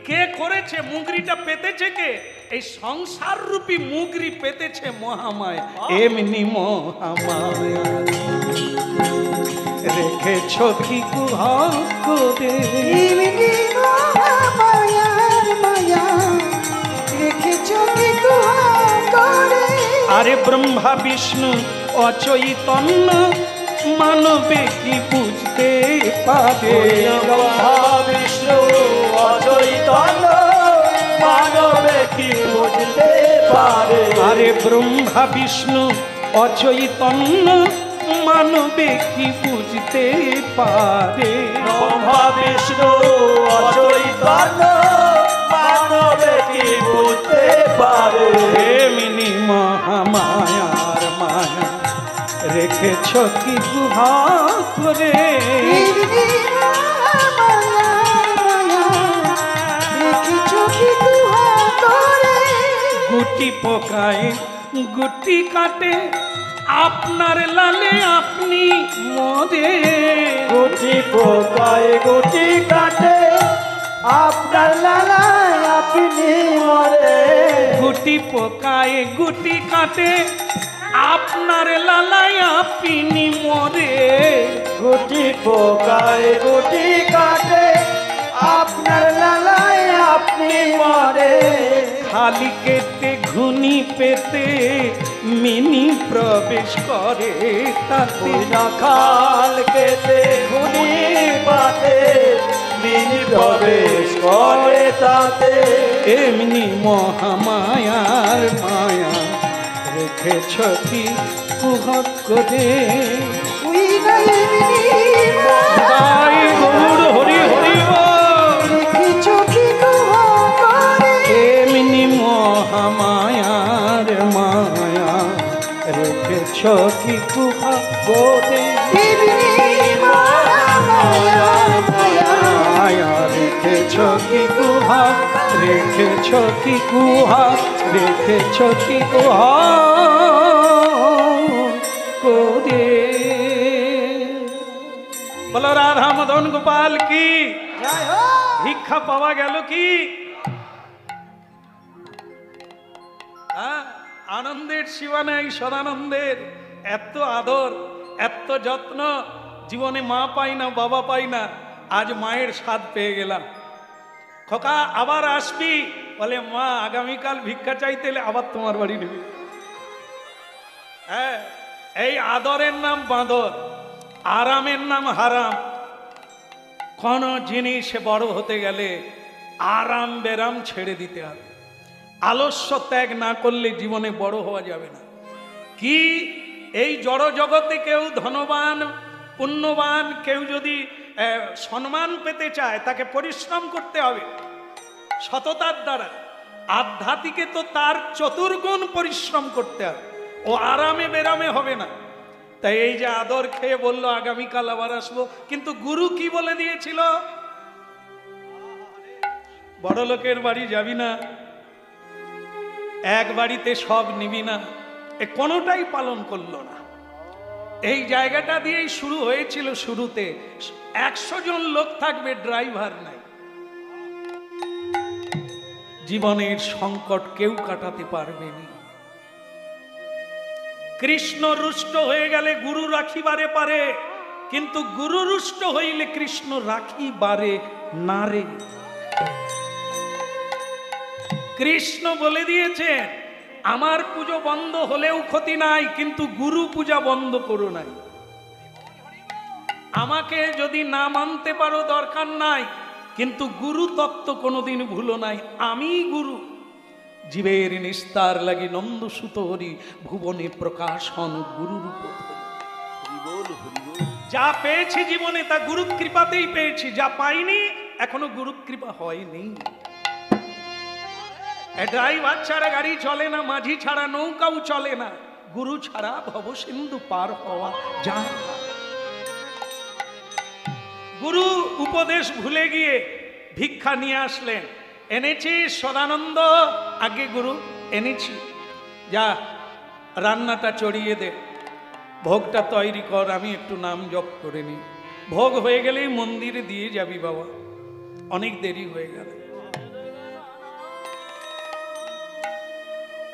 [SPEAKER 1] কে করেছে মুগরিটা, পেতেছে কে? এই সংসার রূপী মুগরি পেতেছে মহামায়া। এমনি মহামায়া রেখেছ কি কুহরে,
[SPEAKER 3] এমনি মহামায়ার মায়া রেখেছ কি কুহরে।
[SPEAKER 1] আরে ব্রহ্মা বিষ্ণু অচৈতন্য মানবে কি বুঝতে পারে?
[SPEAKER 2] বিষ্ণু অচৈতন্য মানবে কি বুঝতে পারে?
[SPEAKER 1] আরে ব্রহ্মা বিষ্ণু অচৈতন্য মানবে কি বুঝতে পারে?
[SPEAKER 2] ব্রহ্মা বিষ্ণু অচৈতন্য মানবে কি বুঝতে পারে?
[SPEAKER 1] এমনি মহামায়ার মায়া রেখেছ কি গুহা করে।
[SPEAKER 3] এমনি মহামায়ার মায়া রেখেছ কি কুহরে।
[SPEAKER 1] গুটি পোকায় গুটি কাটে আপনার লালে আপনি মরে।
[SPEAKER 2] গুটি পোকায় গুটি কাটে আপনার লালায় আপনি মরে।
[SPEAKER 1] গুটি পোকায় গুটি কাটে আপনার লালায় আপনি মরে।
[SPEAKER 2] গুটি পোকায় গুটি কাটে আপনার লালায় আপনি মরে।
[SPEAKER 1] খালি কেটে ঘুনি পেতে মিনি প্রবেশ করে, তাতে
[SPEAKER 2] না খাল কেটে ঘুনি পাতে মিনি প্রবেশ করে তাতে।
[SPEAKER 1] এমনি মহামায়ার মায়া রেখেছ কি কুহক করে।
[SPEAKER 3] ওই না এমনি
[SPEAKER 1] তাই গৌর হরি হরি বল।
[SPEAKER 3] রেখেছ কি কুহরে।
[SPEAKER 1] এমনি মহামায়ার মায়া রেখেছ কি কুহক করে।
[SPEAKER 3] এমনি মহামায়ার মায়া
[SPEAKER 1] মায়া রেখেছ কি কুহা, রেখেছ কি কুহা, রেখেছ কি কুহা করে। বলো রাধা মদন গোপাল কি
[SPEAKER 3] জয় হো।
[SPEAKER 1] ভিক্ষা পাওয়া গেল কি? আনন্দের সীমা নেই, সদানন্দের এত আদর, এত যত্ন। জীবনে মা পাই না, বাবা পাই না, আজ মায়ের স্বাদ পেয়ে গেলাম। খোকা আবার আসবি? বলে মা আগামীকাল ভিক্ষা চাইতে এলে আবার তোমার বাড়ি নেবে। হ্যাঁ, এই আদরের নাম বাঁদর, আরামের নাম হারাম। কোন জিনিস বড় হতে গেলে আরাম বেরাম ছেড়ে দিতে হবে। আলস্য ত্যাগ না করলে জীবনে বড় হওয়া যাবে না। কি এই জড় জগতে কেউ ধনবান পুণ্যবান, কেউ যদি সম্মান পেতে চায় তাকে পরিশ্রম করতে হবে সততার দ্বারা। আধ্যাত্মিকে তো তার চতুর্গুণ পরিশ্রম করতে হবে, ও আরামে বেরামে হবে না। তাই এই যে আদর খেয়ে বললো আগামীকাল আবার আসবো, কিন্তু গুরু কি বলে দিয়েছিল? বড় লোকের বাড়ি যাবি না, এক বাড়িতে সব নিবি না, এ কোনোটাই পালন করলো না। এই জায়গাটা দিয়েই শুরু হয়েছিল। শুরুতে 100 জন লোক থাকবে, ড্রাইভার নাই। জীবনের সংকট কেউ কাটাতে পারবে না। কৃষ্ণ রুষ্ট হয়ে গেলে গুরু রাখিবারে পারে, কিন্তু গুরু রুষ্ট হইলে কৃষ্ণ রাখিবারে না রে। কৃষ্ণ বলে দিয়েছেন, আমার পুজো বন্ধ হলেও ক্ষতি নাই, কিন্তু গুরু পূজা বন্ধ করো নাই। আমাকে যদি না মানতে পারো দরকার নাই, কিন্তু গুরু তত্ত্ব কোনোদিন ভুলো নাই। আমি গুরু। জীবের নিস্তার লাগি নন্দ সুত হরি, ভুবনে প্রকাশন গুরু রূপ ধরি। যা পেয়েছি জীবনে তা গুরু কৃপাতেই পেয়েছি, যা পাইনি এখনো গুরু কৃপা হয়নি। ড্রাইভার ছাড়া গাড়ি চলে না, মাঝি ছাড়া নৌকাও চলে না, গুরু ছাড়া ভব সিন্ধু পার হওয়া যায় না। গুরু উপদেশ ভুলে গিয়ে ভিক্ষা নিয়ে আসলেন। এনেছি সদানন্দ, আগে গুরু এনেছি, যা রান্নাটা চড়িয়ে দে, ভোগটা তৈরি কর, আমি একটু নাম জপ করে নিই। ভোগ হয়ে গেলেই মন্দিরে দিয়ে যাবি বাবা, অনেক দেরি হয়ে গেল।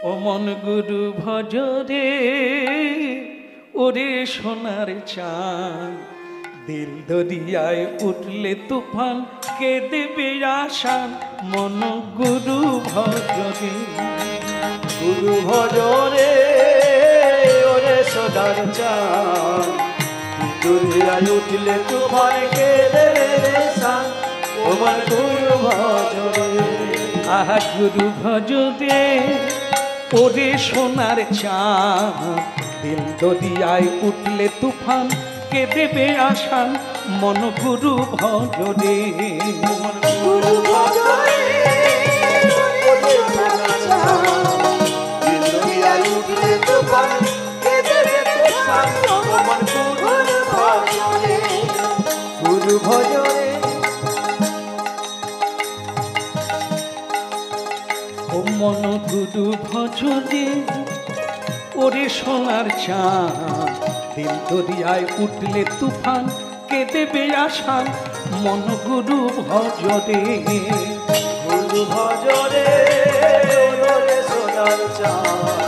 [SPEAKER 1] ও মন গুরু ভজরে, ওরে সোনার চাঁদ, দিল দরিয়ায় উঠলে তুফান, কে দেবে আশান, মন গুরু ভজরে।
[SPEAKER 2] গুরু ভজরে ওরে সদার চাঁদ, দুনিয়ায় উঠলে তুফান, কে দেবে রে শান, তোমার গুরু ভজরে।
[SPEAKER 1] আহা গুরু ভজরে, ওরে সোনার চাঁদ, দিল দরিয়ায় উঠলে তুফান, কে দেবে আশান, মন গুরু ভজরে।
[SPEAKER 3] গুরু ভজরে ওরে সোনার চাঁদ,
[SPEAKER 2] দিল দরিয়ায় উঠলে তুফান, কে দেবে রে শান, তোমার গুরু ভজরে। গুরু ভজরে
[SPEAKER 1] ও মন গুরু ভজরে, ওরে সোনার চাঁদ, দিল দরিয়ায় উঠলে তুফান, কে দেবে আশান, মন গুরু ভজরে।
[SPEAKER 2] গুরু ভজরে ওরে সোনার চাঁদ,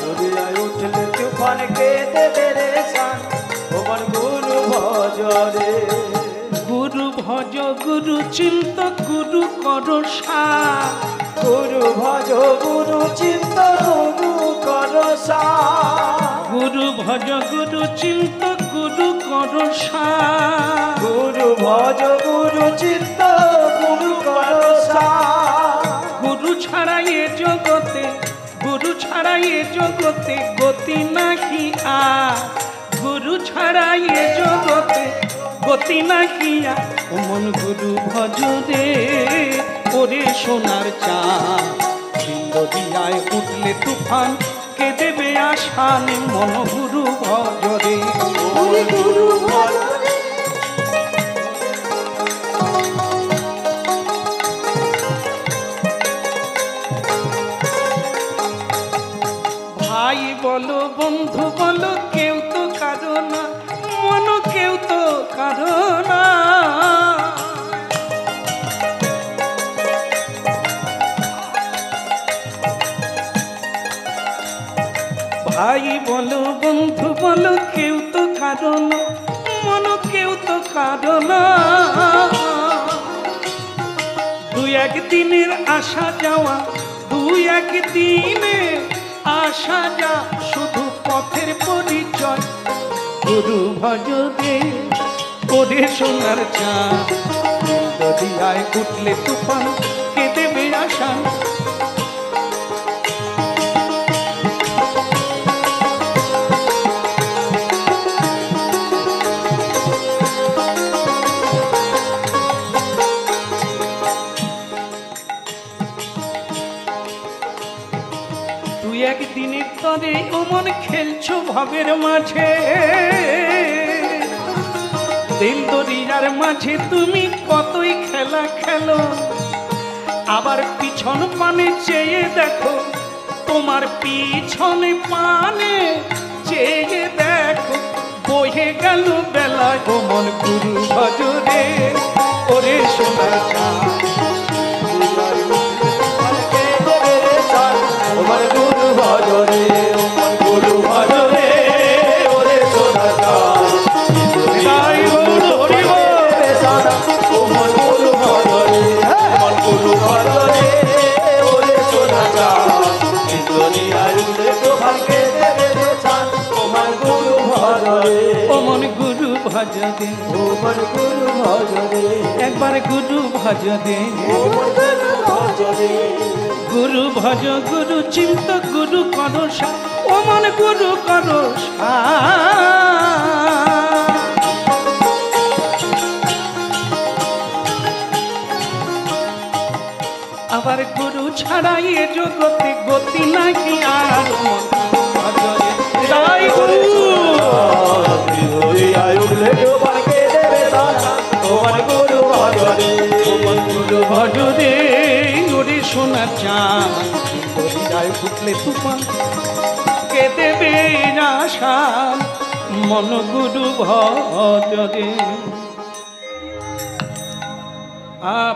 [SPEAKER 2] দরিয়ায় উঠলে তুফান, কে দেবে রে শান, তোমার গুরু ভজরে।
[SPEAKER 1] গুরু ভজ গুরু চিন্ত গুরু কর সাথ,
[SPEAKER 2] গুরু ভজ গুরু চিন্ত গুরু কর সাথ,
[SPEAKER 1] গুরু ভজ গুরু চিন্ত গুরু কর সাথ,
[SPEAKER 2] গুরু ভজ গুরু চিন্ত গুরু কর সাথ।
[SPEAKER 1] গুরু ছাড়া এ জগতে, গুরু ছাড়া এ জগতে গতি নাকি আর, গুরু ছাড়া এ জগতে গতি নাকি আর। ও মন গুরু ভজরে, ওরে সোনার চাঁদ, দিল দরিয়ায় উঠলে তুফান, কে দেবে আশান, মন গুরু ভজরে।
[SPEAKER 3] ওরে গুরু ভজরে।
[SPEAKER 1] ভাই বলো বন্ধু বলো, কেউ তো কারো না, মন কেউ তো কারো না। ভাই বলো বন্ধু বলো, কেউ তো কারো না, মন কেউ তো কারো না। দুই একদিনের আসা যাওয়া, দুই একদিনের আসা যা, শুধু পথের পরিচয়। গুরু ভজরে, ওরে সোনার চাঁদ, দরিয়ায় উঠলে তুফান, কে দেবে আশান। তুই একদিনের তরে ওমন খেলছো ভাবের মাঝে, দিল দরিয়ার মাঝে তুমি কতই খেলা খেলো। আবার পিছন পানে চেয়ে দেখো, তোমার পিছনে পানে চেয়ে দেখো বহে গেল বেলায় ও মন গুরু ভজরে ওরে সোনা চাঁদ
[SPEAKER 2] তোমার গুরু ভজরে গুরু ভজরে ওরে সোনা চাঁদ
[SPEAKER 1] তাই বল হরি বল
[SPEAKER 2] তোমার গুরু ভজরে তোমার গুরু ভজরে ওরে সোনা চাঁদ দুনিয়ায় উঠে তোমাকে দেবে চাঁদ তোমার গুরু ভজরে
[SPEAKER 1] ও মন গুরু ভজরে
[SPEAKER 2] তোমার গুরু ভজরে
[SPEAKER 1] একবার গুরু ভজরে
[SPEAKER 2] তোমার গুরু ভজরে
[SPEAKER 1] গুরু ভজ গুরু চিন্ত গুরু করসা ও মন গুরু করসা আবার গুরু ছাড়াই এ জগতে গতি নাকি আর মন ভজরে জয় গুরু
[SPEAKER 2] দুনিয়ায় উঠলে তোমাকে দেবে চাঁদ তোমার গুরু ভজরে তোমার গুরু
[SPEAKER 1] ভজরে ওরে সোনা চাঁদ দরিয়ায় ফুটলে তুফান কে দেবে আশান মন গুরু ভজরে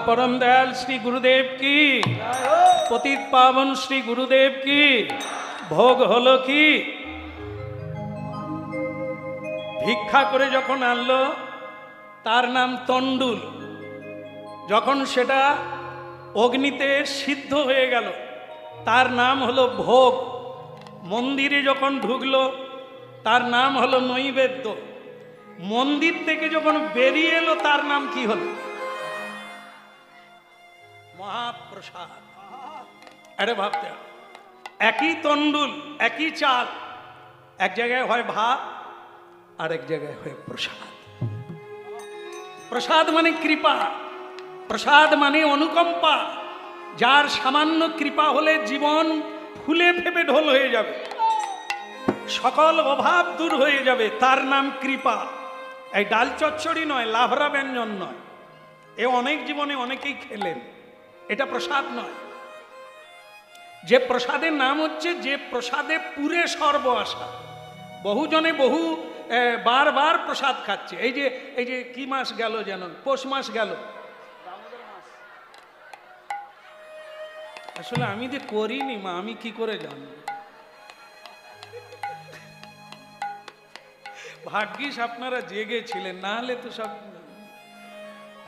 [SPEAKER 1] परम दयाल श्री गुरुदेव की पतित पावन श्री गुरुदेव की भोग हलो की भिक्षा करे जखन आनलो तार नाम तंडुल जखन सेटा अग्निते सिद्ध हये गेल तार नाम हलो भोग मंदिरे जखन ढुकलो तार नाम हलो नैवेद्य मंदिर थेके जखन बेरिये एलो तार नाम की हलो महाप्रसाद अरे भाबते एक ही तंडुल एक ही चाल एक जगह है भात और एक जगह है प्रसाद प्रसाद माने कृपा प्रसाद माने अनुकंपा जार सामान्य कृपा होले जीवन फुले फेपे ढोल हो जाबे सकल अभाव दूर हो जाबे तार नाम कृपा এই ডাল চচ্চড়ি নয় লাভরা ব্যঞ্জন নয় এ অনেক জীবনে অনেকেই খেলেন এটা প্রসাদ নয় যে প্রসাদের নাম হচ্ছে যে প্রসাদে পুরে সর্ব আসা বহুজনে বহু বারবার প্রসাদ খাচ্ছে এই যে কি মাস গেল যেন পৌষ মাস গেল আসলে আমি যে করিনি মা আমি কি করে জানব ভাগ্যিস আপনারা জেগেছিলেন না হলে তো সব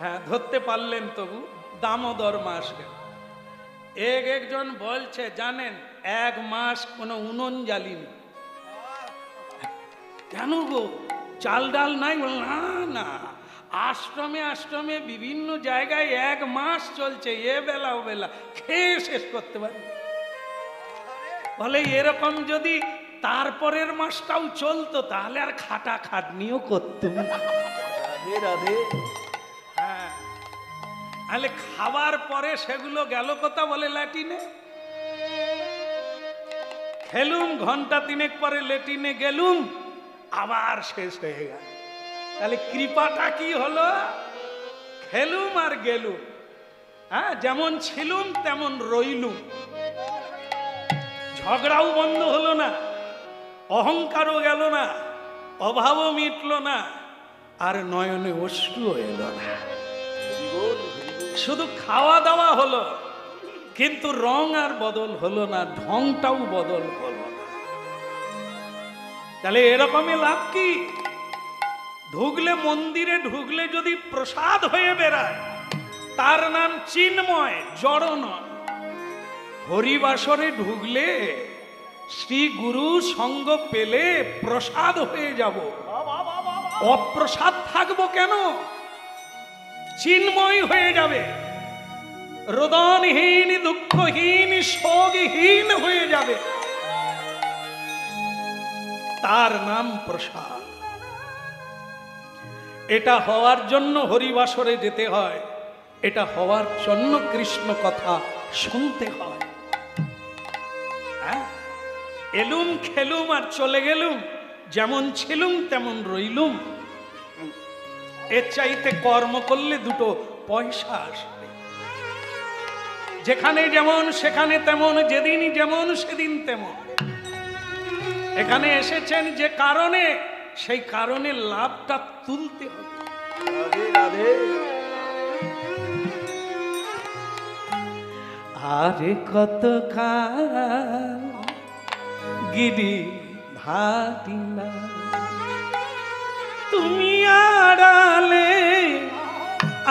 [SPEAKER 1] হ্যাঁ ধরতে পারলেন তবু दामोदर मास एक एक जन बोलছে জানেন एक मास কোনো উনুন জ্বালিনি কেন গো চাল ডাল নাই না না আশ্রমে আশ্রমে বিভিন্ন জায়গায় এক মাস চলছে এ বেলা ও বেলা খেয়ে শেষ করতে পারি বলে এরকম যদি তারপরের মাসটাও চলতো তাহলে আর খাটা খাটনিও করতুম না
[SPEAKER 2] রাধে রাধে
[SPEAKER 1] হ্যাঁ আলে খাবার পরে সেগুলো গেল কথা বলে ল্যাটিনে খেলুম ঘন্টা তিনেক পরে ল্যাটিনে গেলুম আবার শেষ হয়ে গেল তাহলে কৃপাটা কি হলো খেলুম আর গেলুম হ্যাঁ যেমন ছিলুম তেমন রইলুম ঝগড়াও বন্ধ হলো না অহংকারও গেল না অভাবও মিটলো না আর নয়নে অশ্রুও এলো না শুধু খাওয়া দাওয়া হলো কিন্তু রং আর বদল হলো না ঢংটাও বদল হলো না তাহলে এরকমই লাভ কি ঢুকলে মন্দিরে ঢুকলে যদি প্রসাদ হয়ে বেড়ায় তার নাম চিন্ময় জড় নয় হরিবাসরে ঢুকলে শ্রী গুরু সঙ্গ পেলে প্রসাদ হয়ে যাব অপ্রসাদ থাকবো কেন চিন্ময় হয়ে যাবে রোদনহীন দুঃখহীন শোকহীন হয়ে যাবে তার নাম প্রসাদ এটা হওয়ার জন্য হরিবাসরে যেতে হয় এটা হওয়ার জন্য কৃষ্ণ কথা শুনতে হয় এলুম খেলুম আর চলে গেলুম যেমন ছিলুম তেমন রইলুম এর চাইতে কর্ম করলে দুটো পয়সা আসবে যেখানে যেমন সেখানে তেমন, যেদিন যেমন সেদিন তেমন। এখানে এসেছেন যে কারণে, সেই কারণে লাভটা তুলতে হবে।
[SPEAKER 2] রাধে রাধে।
[SPEAKER 1] আরে কত কাল গিরি ধাটিলা, তুমি আড়ালে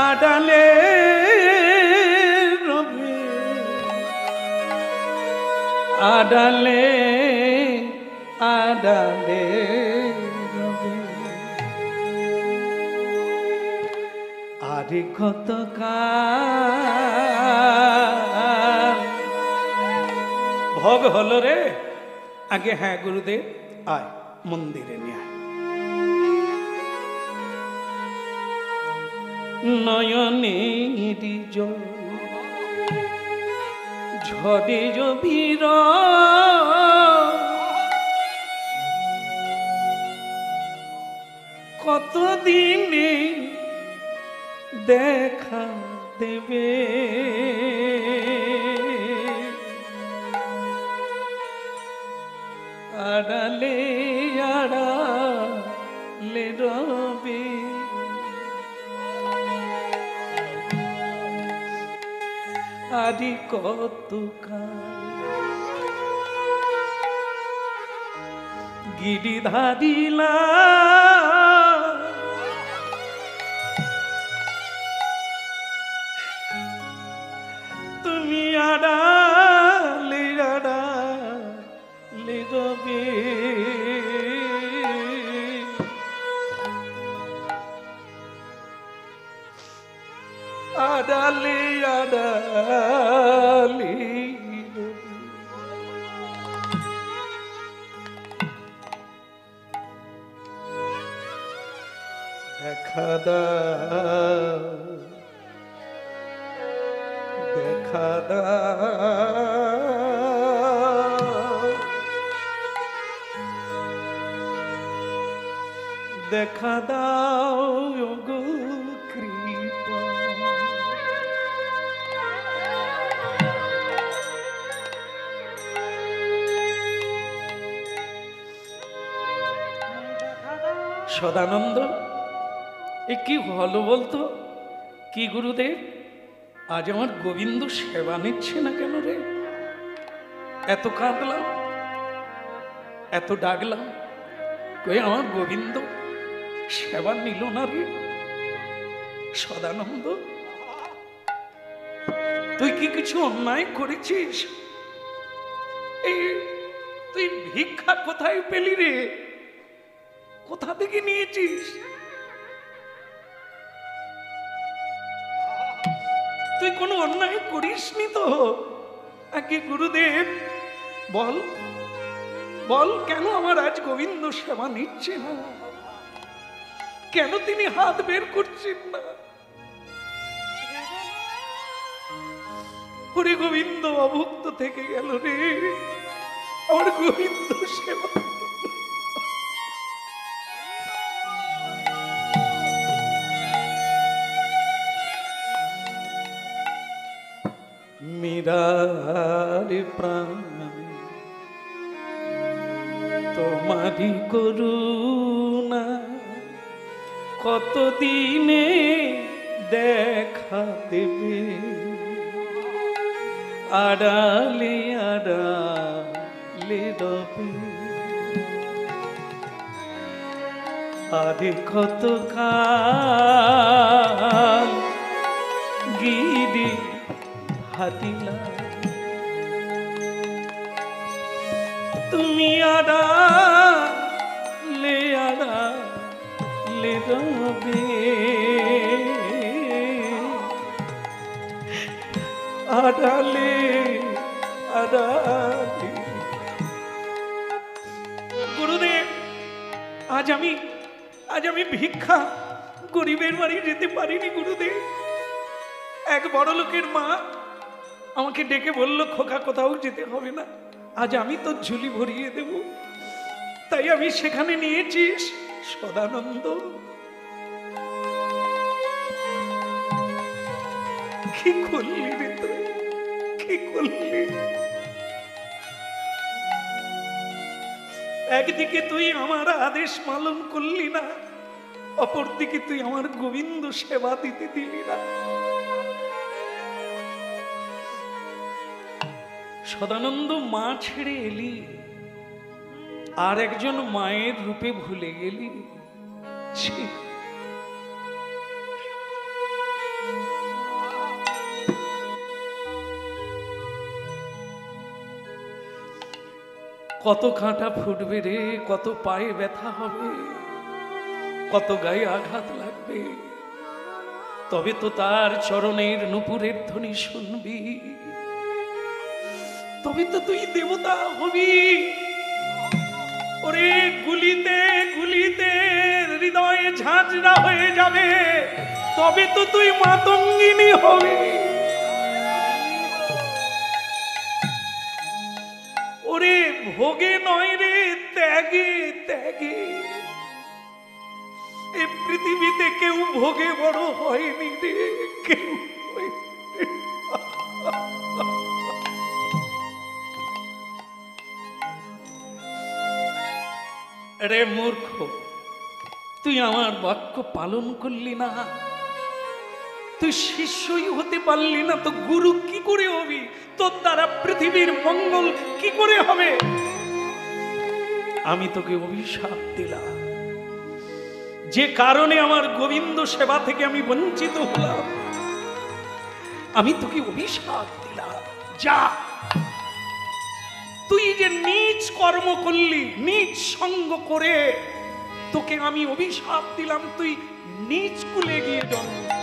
[SPEAKER 1] আড়ালে রবে, আড়ালে আড়ালে রবে। আরে কত কাল ভোগ হলো রে। আগে হ্যাঁ গুরুদেব, আয় মন্দিরে নিয়ে আয়। নয়নের জল ঝড়ে জভির, কতদিনে দেখা দেবে। আড়ালে আড়ালে রবে, আদি কত কাল গিরিধারিলা, তুমি আড়ালে আড়ালে রবে। আড়ালে আড়ালে দেখা দাও, দেখা দাও, দেখা দাও গো কৃপা। সদানন্দ, এ কি হলো বলতো? কি গুরুদেব, আজ আমার গোবিন্দ সেবা নিচ্ছে না কেন রে? এত কাঁদলাম, এত ডাকলাম, কই আমার গোবিন্দ সেবা নিল না রে? সদানন্দ, তুই কি কিছু অন্যায় করেছিস? এই তুই ভিক্ষা কোথায় পেলি রে? কোথা থেকে নিয়েছিস? তুই কোনো অন্যায় করিসনি তো? আগে গুরুদেব বল, বল কেন আমার আজ গোবিন্দ সেবা নিচ্ছে না? কেন তিনি হাত বের করছেন না? ওরে গোবিন্দ অভুক্ত থেকে গেল রে, আমার গোবিন্দ সেবা। মীরার প্রাণ তোমারি করুণা, কতদিনে দেখা দেবে। আড়ালে আড়ালে রবে, আরে কত কাল গিরি হাতিলা, তুমি আড়ালে আড়ালে রবে। আড়ালে আড়ালে। গুরুদেব, আজ আমি ভিক্ষা গরিবের বাড়ি যেতে পারিনি গুরুদেব। এক বড় লোকের মা আমাকে ডেকে বলল, খোকা কোথাও যেতে হবে না, আজ আমি তো ঝুলি ভরিয়ে দেব। তাই আমি সেখানে নিয়েছিস। সদানন্দ, কি করলি রে তুই? কি করলি? একদিকে তুই আমার আদেশ পালন করলি না, অপরদিকে তুই আমার গোবিন্দ সেবা দিতে দিলি না। সদানন্দ মা ছেড়ে এলি, আর একজন মায়ের রূপে ভুলে গেলি। ছি! কত কাঁটা ফুটবে রে, কত পায়ে ব্যথা হবে, কত গায়ে আঘাত লাগবে, তবে তো তার চরণের নূপুরের ধ্বনি শুনবি, তবে তো তুই দেবতা হবি। ওরে গুলিতে গুলিতে হৃদয়ে ঝাঁঝরা হয়ে যাবে, তবে তো তুই মাতঙ্গিনী হবি। ওরে ভোগে নয় রে, ত্যাগে ত্যাগে। এই পৃথিবীতে কেউ ভোগে বড় হয়নি রে, কেউ হয়নি। রে মূর্খ, তুই আমার বাক্য পালন করলি না, তুই শিষ্যই হতে পারলি না, তো গুরু কি করে হবি? তোর দ্বারা পৃথিবীর মঙ্গল কি করে হবে? আমি তোকে অভিশাপ দিলাম, যে কারণে আমার গোবিন্দ সেবা থেকে আমি বঞ্চিত হলাম, আমি তোকে অভিশাপ দিলাম। যা, তুই যে নীচ কর্ম করলি, নীচ সঙ্গ করে তোকে আমি অভিশাপ দিলাম, তুই নীচ কুলে গিয়ে জন্ম